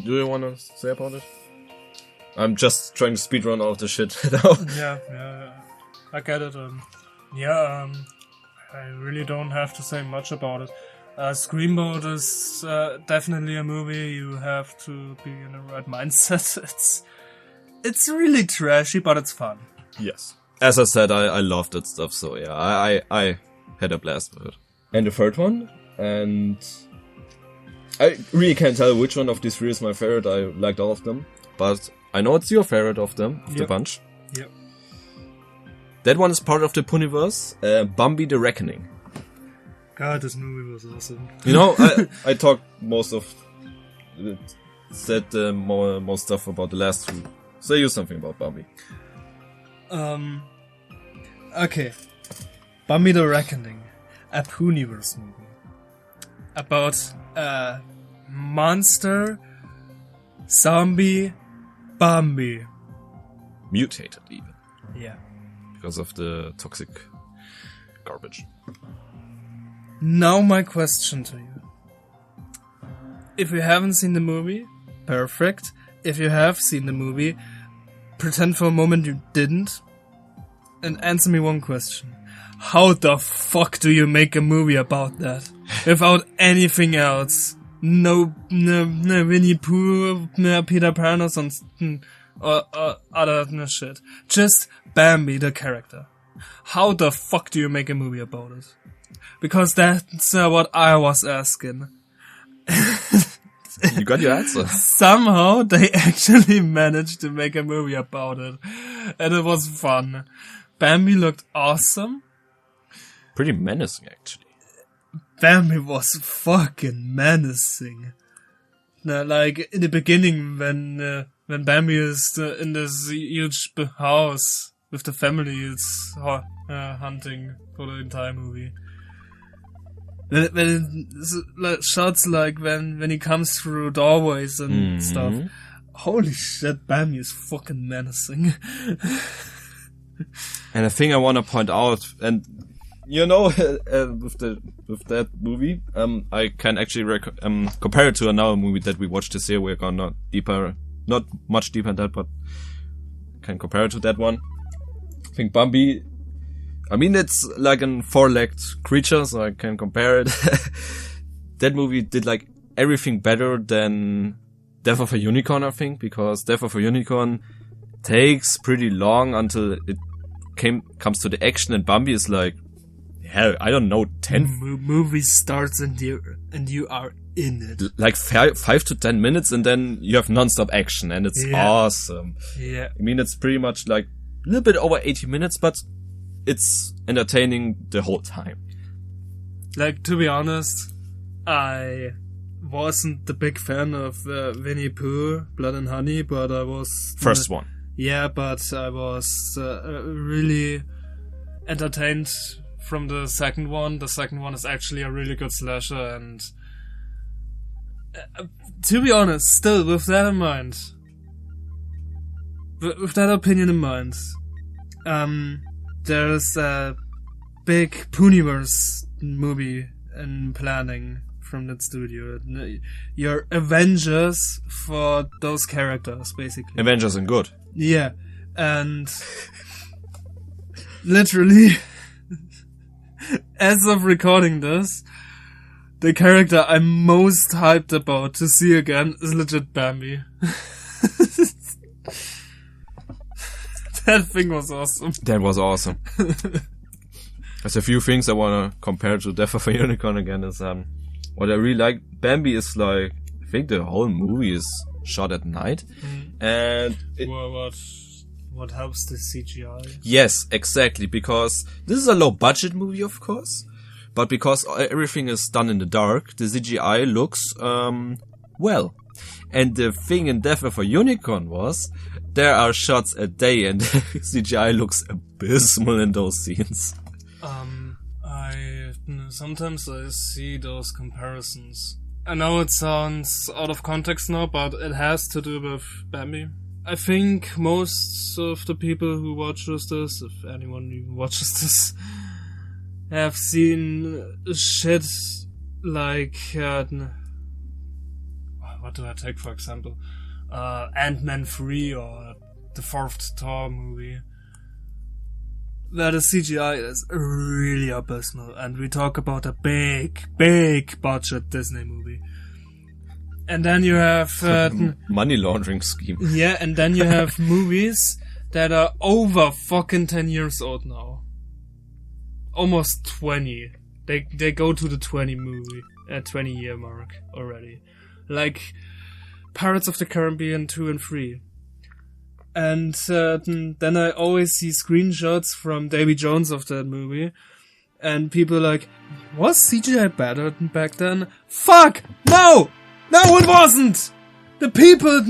you want to say about it? I'm just trying to speedrun all of the shit now. Yeah, I get it. I really don't have to say much about it. Screamboat is definitely a movie you have to be in the right mindset. It's really trashy, but it's fun. Yes. As I said, I loved that stuff, so yeah, I had a blast with it. And the third one, and I really can't tell which one of these three is my favorite. I liked all of them, but I know it's your favorite of them, of the bunch. Yep. That one is part of the Puniverse, Bambi the Reckoning. God, this movie was awesome. You know, I talked said more stuff about the last two. Say you something about Bambi. Okay. Bambi the Reckoning. A Puniverse movie. About a monster, zombie, Bambi. Mutated even. Yeah. Because of the toxic garbage. Now my question to you. If you haven't seen the movie, perfect. If you have seen the movie, pretend for a moment you didn't. And answer me one question. How the fuck do you make a movie about that? Without anything else? No Winnie Pooh, no Peter Pan or something, or other shit. Just Bambi, the character. How the fuck do you make a movie about it? Because that's what I was asking. You got your answer. Somehow they actually managed to make a movie about it. And it was fun. Bambi looked awesome. Pretty menacing, actually. Bambi was fucking menacing. Now, like, in the beginning, when Bambi is in this huge house with the family, it's hunting for the entire movie. When shots like when he comes through doorways and stuff. Holy shit, Bambi is fucking menacing. And a thing I want to point out, and you know, with that movie, I can actually compare it to another movie that we watched this year. We're gonna not much deeper in that, but can compare it to that one. I think Bambi, I mean, it's like a four-legged creature, so I can compare it. That movie did like everything better than Death of a Unicorn, I think, because Death of a Unicorn takes pretty long until it comes to the action, and Bambi is like, hell, I don't know, 10... Movie starts and you are in it. Like 5 to 10 minutes, and then you have non-stop action, and it's awesome. Yeah. I mean, it's pretty much like a little bit over 80 minutes, but it's entertaining the whole time. Like, to be honest, I wasn't the big fan of Winnie Pooh, Blood and Honey, but I was... First one. Yeah, but I was really entertained from the second one. The second one is actually a really good slasher, and to be honest, still with that in mind, with that opinion in mind, there's a big Puniverse movie in planning from that studio. Your Avengers for those characters, basically. Avengers and good. Yeah, and literally, as of recording this, the character I'm most hyped about to see again is legit Bambi. That thing was awesome. That was awesome. There's a few things I wanna compare to Death of a Unicorn again is, what I really like, Bambi is like, I think the whole movie is shot at night, and what helps the CGI? Yes, exactly, because this is a low budget movie, of course, but because everything is done in the dark, the CGI looks, well. And the thing in Death of a Unicorn was, there are shots a day and CGI looks abysmal in those scenes. Sometimes I see those comparisons. I know it sounds out of context now, but it has to do with Bambi. I think most of the people who watches this, if anyone even watches this, have seen shit like, what do I take for example? Ant-Man 3 or the 4th Thor movie. Where the CGI is really abysmal, and we talk about a big budget Disney movie. And then you have money laundering scheme. Yeah, and then you have movies that are over fucking 10 years old now. Almost 20. They go to the 20 year mark already. Like Pirates of the Caribbean 2 and 3. And then I always see screenshots from Davy Jones of that movie, and people are like, was CGI better back then? Fuck! No! No, it wasn't! The people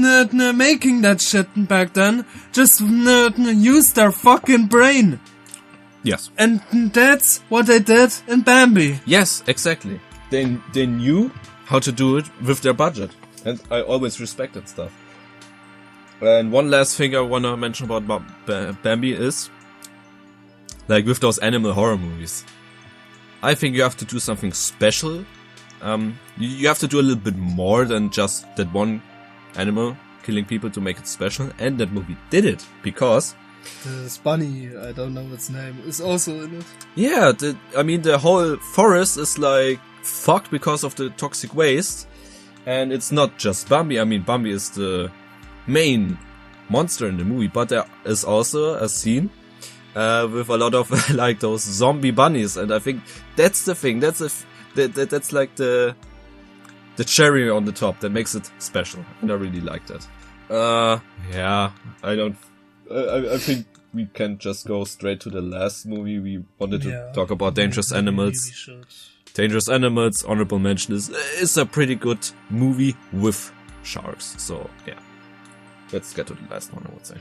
making that shit back then just used their fucking brain. Yes. And that's what they did in Bambi. Yes, exactly. They knew how to do it with their budget. And I always respected stuff. And one last thing I want to mention about Bambi is, like with those animal horror movies, I think you have to do something special. You have to do a little bit more than just that one animal killing people to make it special. And that movie did it, because this bunny, I don't know its name, is also in it. Yeah, the whole forest is like fucked because of the toxic waste. And it's not just Bambi. I mean, Bambi is the main monster in the movie, but there is also a scene with a lot of like those zombie bunnies, and I think that's the thing. That's like the cherry on the top that makes it special, and I really like that. Yeah, I think we can just go straight to the last movie. We wanted to talk about Dangerous Animals. Dangerous Animals, honorable mention, is a pretty good movie with sharks. So yeah, let's get to the last one, I would say.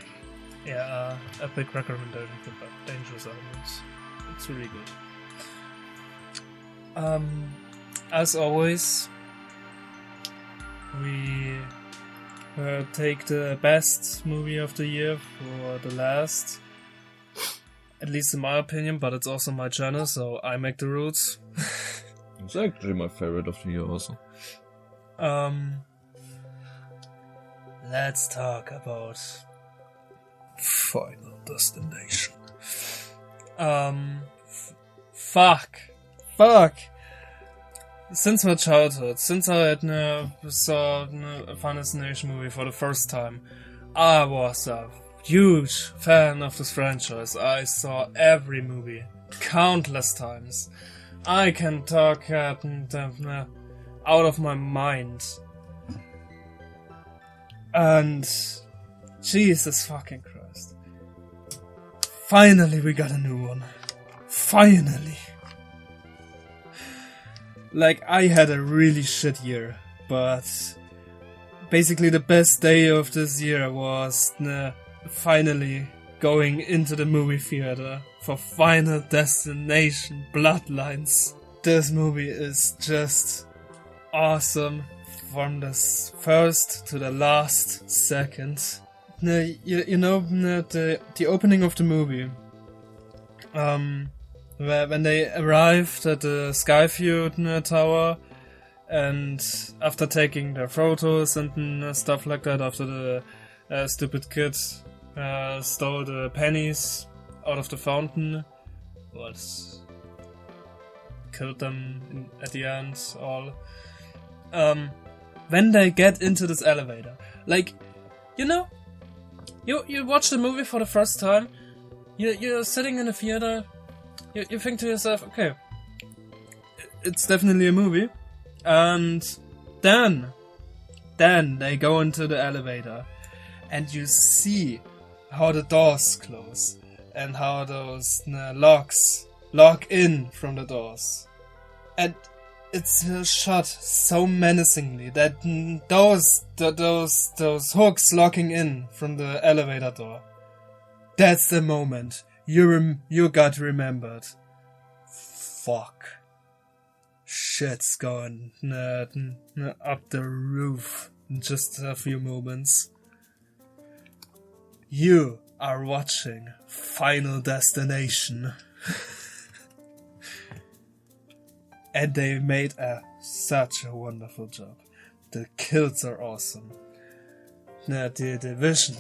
Yeah, a big recommendation for Dangerous Animals. It's really good. As always, we take the best movie of the year for the last. At least in my opinion, but it's also my channel, so I make the rules. It's actually my favorite of the year also. Let's talk about Final Destination. Fuck. Since my childhood, since I saw a Final Destination movie for the first time, I was a huge fan of this franchise. I saw every movie countless times. I can talk out of my mind. And Jesus fucking Christ. Finally we got a new one. Finally. Like, I had a really shit year, but basically the best day of this year was finally going into the movie theater for Final Destination Bloodlines. This movie is just awesome from the first to the last second. you know the opening of the movie, when they arrived at the Skyview tower, and after taking their photos and stuff like that, after the stupid kid stole the pennies out of the fountain, killed them at the end, all. When they get into this elevator, like, you know, you watch the movie for the first time, you're sitting in a theater, you think to yourself, okay, it's definitely a movie, and then they go into the elevator, and you see how the doors close, and how those locks lock in from the doors, and it's shot so menacingly that those hooks locking in from the elevator door, that's the moment you got remembered. Fuck. Shit's going up the roof in just a few moments. You are watching Final Destination. And they made such a wonderful job. The kills are awesome. The vision,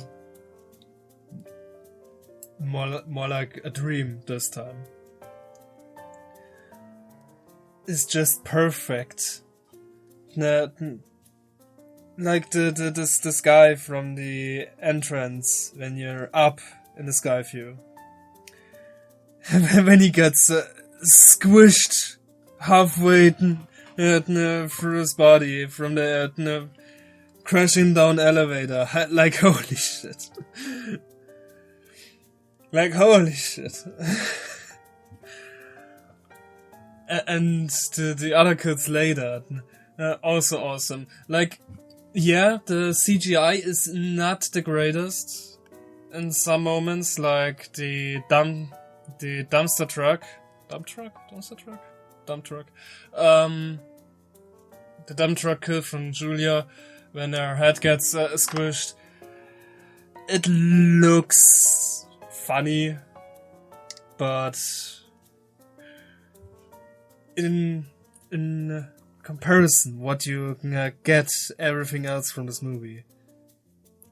more like a dream this time. It's just perfect. Like the sky from the entrance when you're up in the sky view. When he gets squished halfway through his body from the crashing down elevator. Like, holy shit. Like, holy shit. And the other kids later, also awesome. Like, yeah, the CGI is not the greatest in some moments, like the dumpster truck. Dump truck. The dump truck kill from Julia when her head gets squished. It looks funny, but in comparison, what you get everything else from this movie,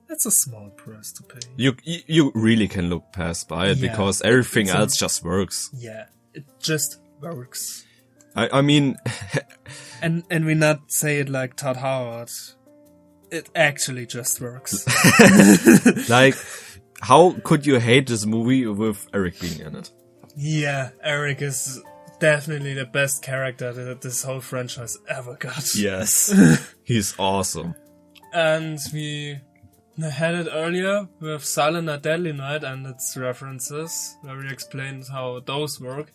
that's a small price to pay. You really can look past by it, because everything else just works. Yeah, it just works. I mean... and we not say it like Todd Howard. It actually just works. Like, how could you hate this movie with Eric being in it? Yeah, Eric is definitely the best character that this whole franchise ever got. Yes. He's awesome. And we had it earlier with Silent Night, Deadly Night and its references, where we explained how those work.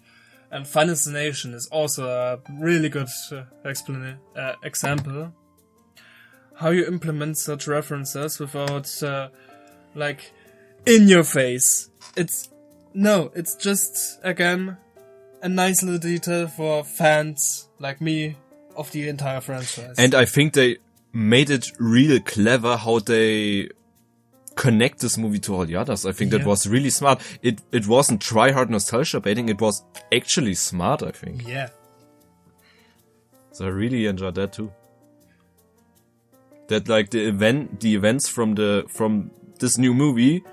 And Final Destination is also a really good example. How you implement such references without, like, in your face. It's just, again, a nice little detail for fans like me of the entire franchise. And I think they made it real clever how they connect this movie to all the others. I think that was really smart. It wasn't try-hard nostalgia baiting, it was actually smart, I think. Yeah. So I really enjoyed that too. That, like, the events from this new movie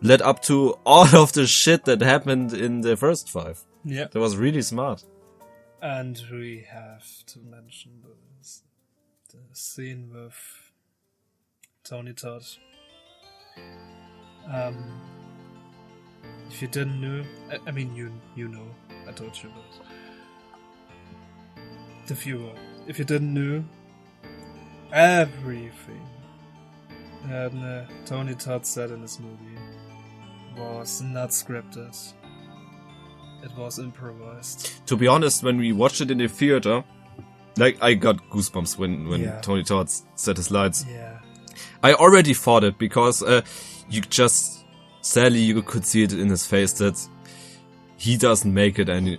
led up to all of the shit that happened in the first 5. Yeah. That was really smart. And we have to mention the scene with Tony Todd. If you didn't know, I mean, you know, I told you, but the viewer, if you didn't know, everything that Tony Todd said in this movie was not scripted. It was improvised. To be honest, when we watched it in the theater, like, I got goosebumps when Tony Todd said his lines. Yeah. I already thought it, because sadly you could see it in his face that he doesn't make it any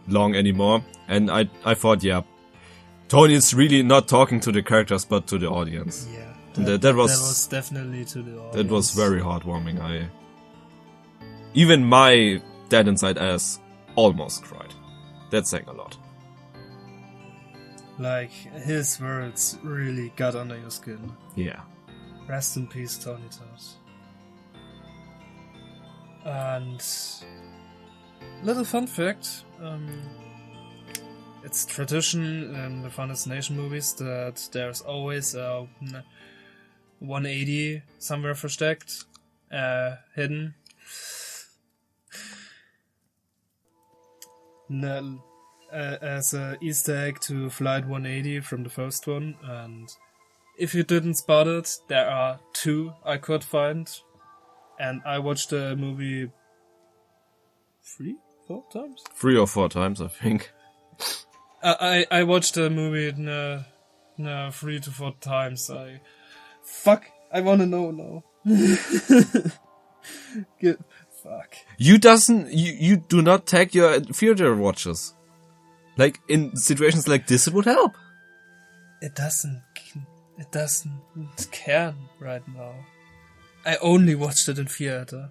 long anymore. And I thought, Tony is really not talking to the characters but to the audience. Yeah. That was definitely to the audience. That was very heartwarming. Even my dead inside ass almost cried. That's saying a lot. Like, his words really got under your skin. Yeah. Rest in peace, Tony Todd. And little fun fact, it's tradition in the Final Destination movies that there's always a 180 somewhere versteckt, hidden. As a Easter egg to Flight 180 from the first one, and if you didn't spot it, there are 2 I could find, and I watched the movie 3 or 4 times? 3 or 4 times, I think. I watched the movie 3 to 4 times. I wanna know now. Fuck. You do not take your theater watches. Like, in situations like this, it would help. It doesn't care right now. I only watched it in theater.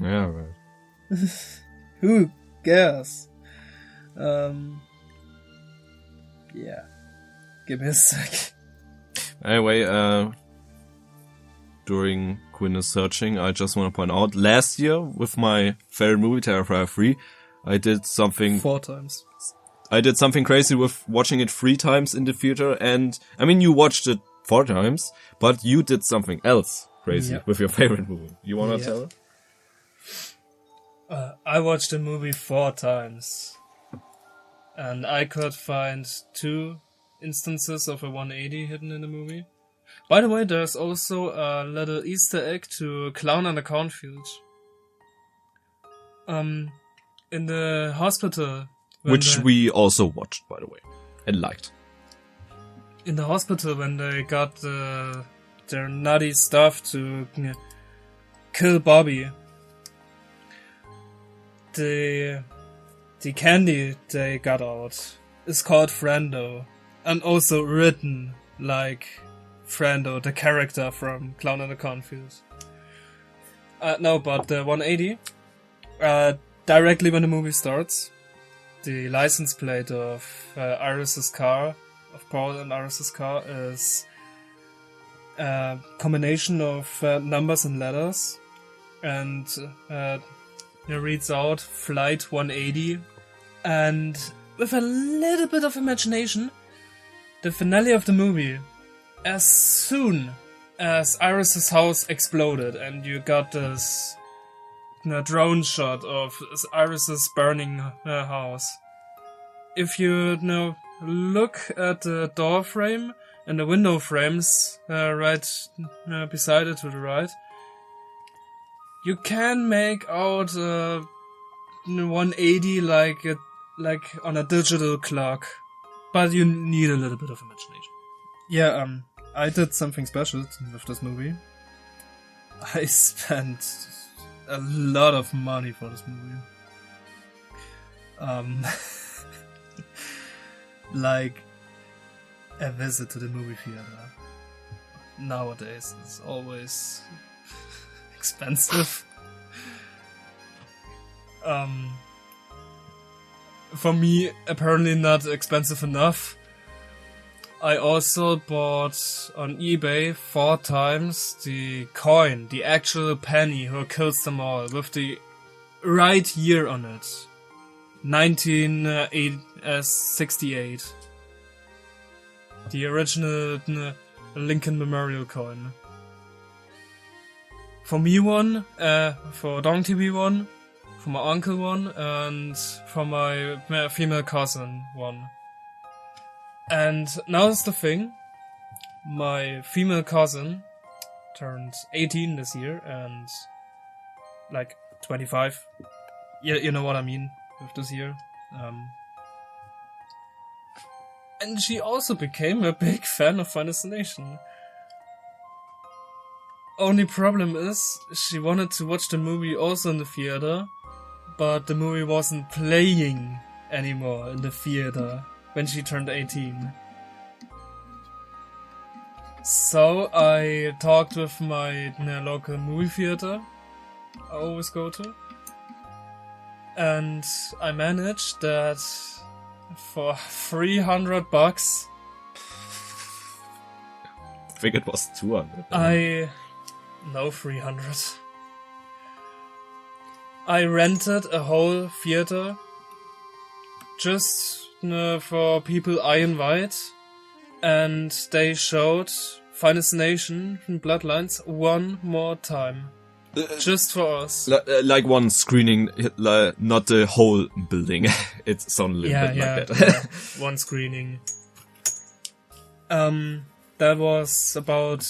Yeah, right. Who cares? Yeah. Give me a sec. Anyway, during Quinn is searching, I just want to point out, last year, with my favorite movie, Terrifier 3, I did something... 4 times. I did something crazy with watching it 3 times in the theater, and, I mean, you watched it 4 times, but you did something else crazy with your favorite movie. You wanna tell it? I watched the movie 4 times, and I could find 2 instances of a 180 hidden in the movie. By the way, there's also a little Easter egg to Clown on the Cornfield. In the hospital. Which we also watched, by the way, and liked. In the hospital, when they got their nutty stuff to kill Bobby, the candy they got out is called Frando, and also written like Frando, the character from Clown on the Cornfield. No, but the 180, directly when the movie starts, the license plate of Iris's car, of Paul and Iris's car, is a combination of numbers and letters, and it reads out Flight 180, and with a little bit of imagination, the finale of the movie, as soon as Iris's house exploded and you got this drone shot of Iris's burning house. If you look at the door frame and the window frames right beside it to the right, you can make out 180 like on a digital clock, but you need a little bit of imagination. Yeah, I did something special with this movie. I spent a lot of money for this movie. Like a visit to the movie theater nowadays is always expensive. For me, apparently not expensive enough. I also bought on eBay 4 times the coin, the actual penny who kills them all, with the right year on it. 1968. The original Lincoln Memorial coin. For me one, for DongTV one, for my uncle one, and for my female cousin one. And now's the thing, my female cousin turned 18 this year, and like 25. You know what I mean with this year. And she also became a big fan of Final Destination. Only problem is, she wanted to watch the movie also in the theater, but the movie wasn't playing anymore in the theater when she turned 18. So I talked with my local movie theater I always go to, and I managed that for $300. I think it was 200. No, 300. I rented a whole theater just for people I invite, and they showed Final Destination and Bloodlines one more time. Just for us. Like one screening, not the whole building. It sounded a little bit like that. Yeah. One screening. That was about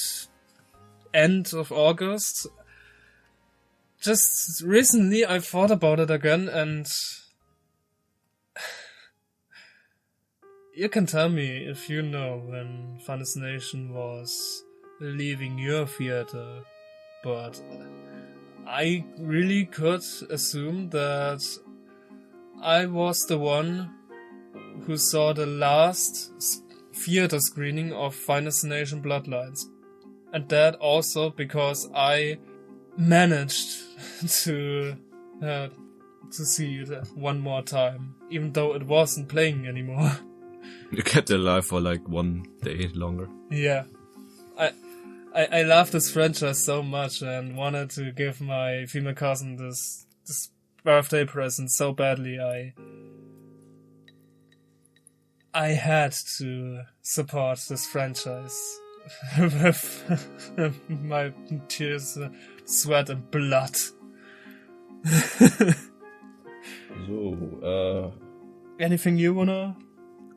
end of August. Just recently I thought about it again, and you can tell me if you know when Final Destination was leaving your theater, but I really could assume that I was the one who saw the last theater screening of Final Destination Bloodlines. And that also because I managed to see it one more time, even though it wasn't playing anymore. You kept it alive for like one day longer. Yeah. I love this franchise so much and wanted to give my female cousin this birthday present so badly. I had to support this franchise with my tears, sweat and blood. So, anything you wanna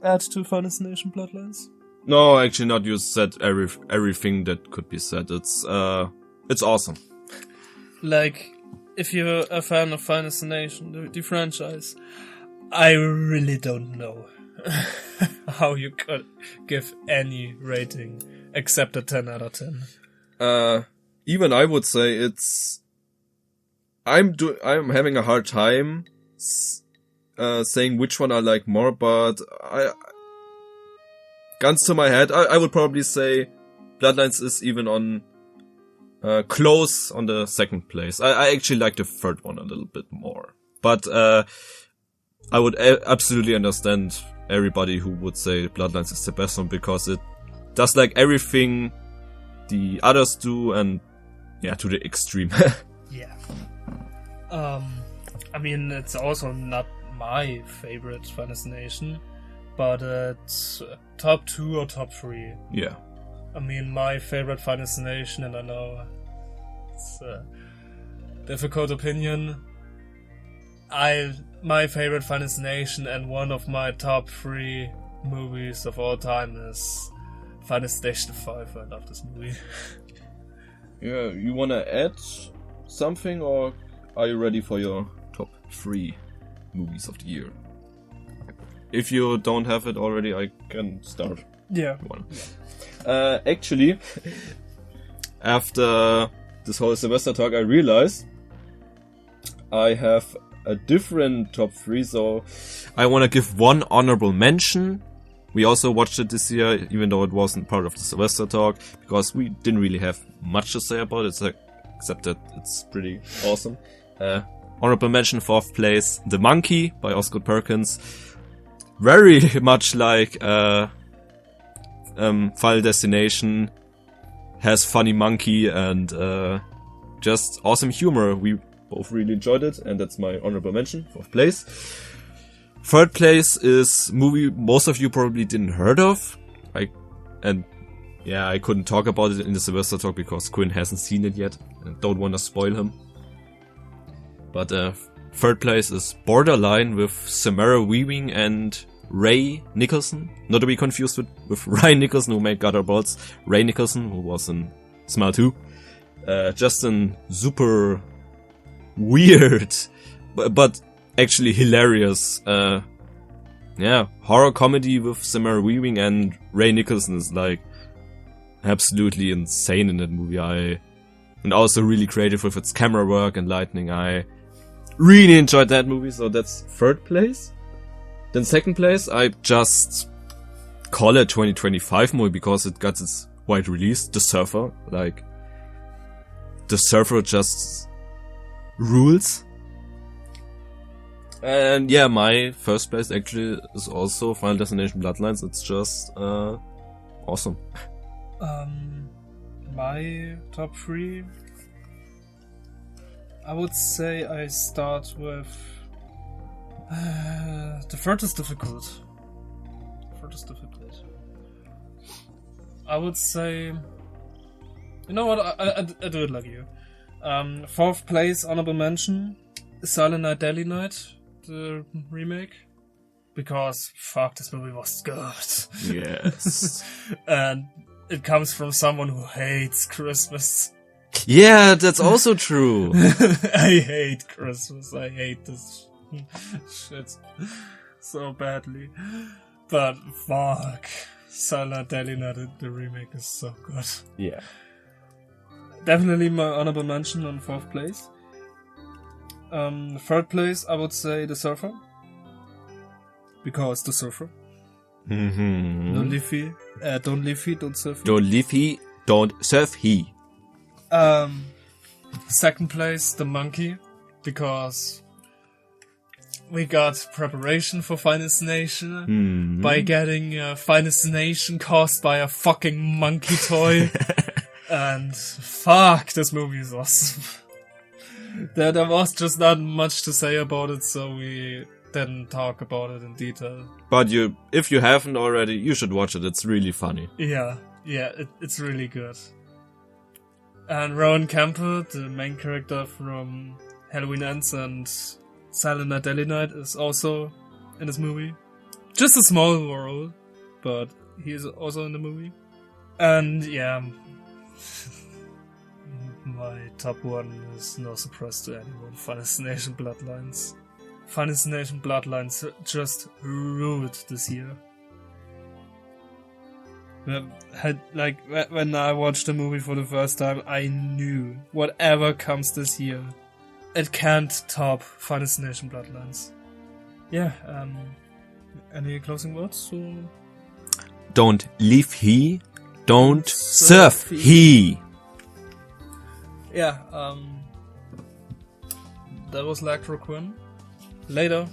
add to Final Destination Bloodlines? No, actually not. You said everything that could be said. It's awesome. Like, if you're a fan of Final Destination, the franchise, I really don't know how you could give any rating except a 10 out of 10. Even I would say I'm having a hard time saying which one I like more, but guns to my head, I would probably say Bloodlines is even on close on the second place. I actually like the third one a little bit more. But I would absolutely understand everybody who would say Bloodlines is the best one, because it does like everything the others do, and yeah, to the extreme. Yeah. I mean, it's also not my favorite Final Destination, but it's top 2 or top 3. Yeah. I mean, my favorite Final Destination, and I know it's a difficult opinion, my favorite Final Destination and one of my top 3 movies of all time is Final Destination 5. I love this movie. Yeah, you wanna add something, or are you ready for your top 3 movies of the year? If you don't have it already, I can start. Yeah. Actually, after this whole Silvester talk, I realized I have a different top 3, so I want to give one honorable mention. We also watched it this year, even though it wasn't part of the Silvester talk, because we didn't really have much to say about it, except that it's pretty awesome. Honorable mention, 4th place, The Monkey by Oscar Perkins. Very much like Final Destination, has funny monkey and just awesome humor. We both really enjoyed it, and that's my honorable mention, 4th place. 3rd place is a movie most of you probably didn't heard of. I couldn't talk about it in the Silvester talk because Quinn hasn't seen it yet and don't want to spoil him. But 3rd place is Borderline with Samara Weaving and Ray Nicholson. Not to be confused with Ryan Nicholson, who made Gutterballs. Ray Nicholson, who was in Smile 2. Just a super weird, but actually hilarious, horror comedy with Samara Weaving, and Ray Nicholson is like absolutely insane in that movie. And also really creative with its camera work and lighting. I really enjoyed that movie, so that's 3rd place. Then 2nd place, I just call it 2025 movie because it got its wide release, The Surfer. Like, The Surfer just rules. And yeah, my first place actually is also Final Destination Bloodlines. It's just awesome. My top 3, I would say I start with the furthest difficult. I would say, you know what? I do it like you. 4th place, honorable mention, Silent Night, Deadly Night, the remake, because fuck, this movie was good. Yes. And it comes from someone who hates Christmas. Yeah, that's also true. I hate Christmas. I hate this shit so badly. But fuck, Silent Deadly Night, the remake is so good. Yeah. Definitely my honorable mention on 4th place. 3rd place, I would say The Surfer. Because The Surfer. Mm-hmm. Don't leave he. Don't leave he, don't surf he. Don't leave he, don't surf he. 2nd place, The Monkey. Because we got preparation for Finest Nation by getting Finest Nation caused by a fucking monkey toy. And fuck, this movie is awesome. There was just not much to say about it, so we didn't talk about it in detail. But if you haven't already, you should watch it. It's really funny. Yeah, it's really good. And Rowan Campbell, the main character from Halloween Ends and Silent Night, Deadly Night, is also in this movie. Just a small role, but he is also in the movie. And yeah, my top 1 is no surprise to anyone. Final Destination Bloodlines. Final Destination Bloodlines just ruled this year. When I watched the movie for the first time, I knew whatever comes this year, it can't top Final Destination Bloodlines. Yeah, any closing words? Or? Don't leave he, don't surf he. Yeah, that was Lektro Quinn. Later.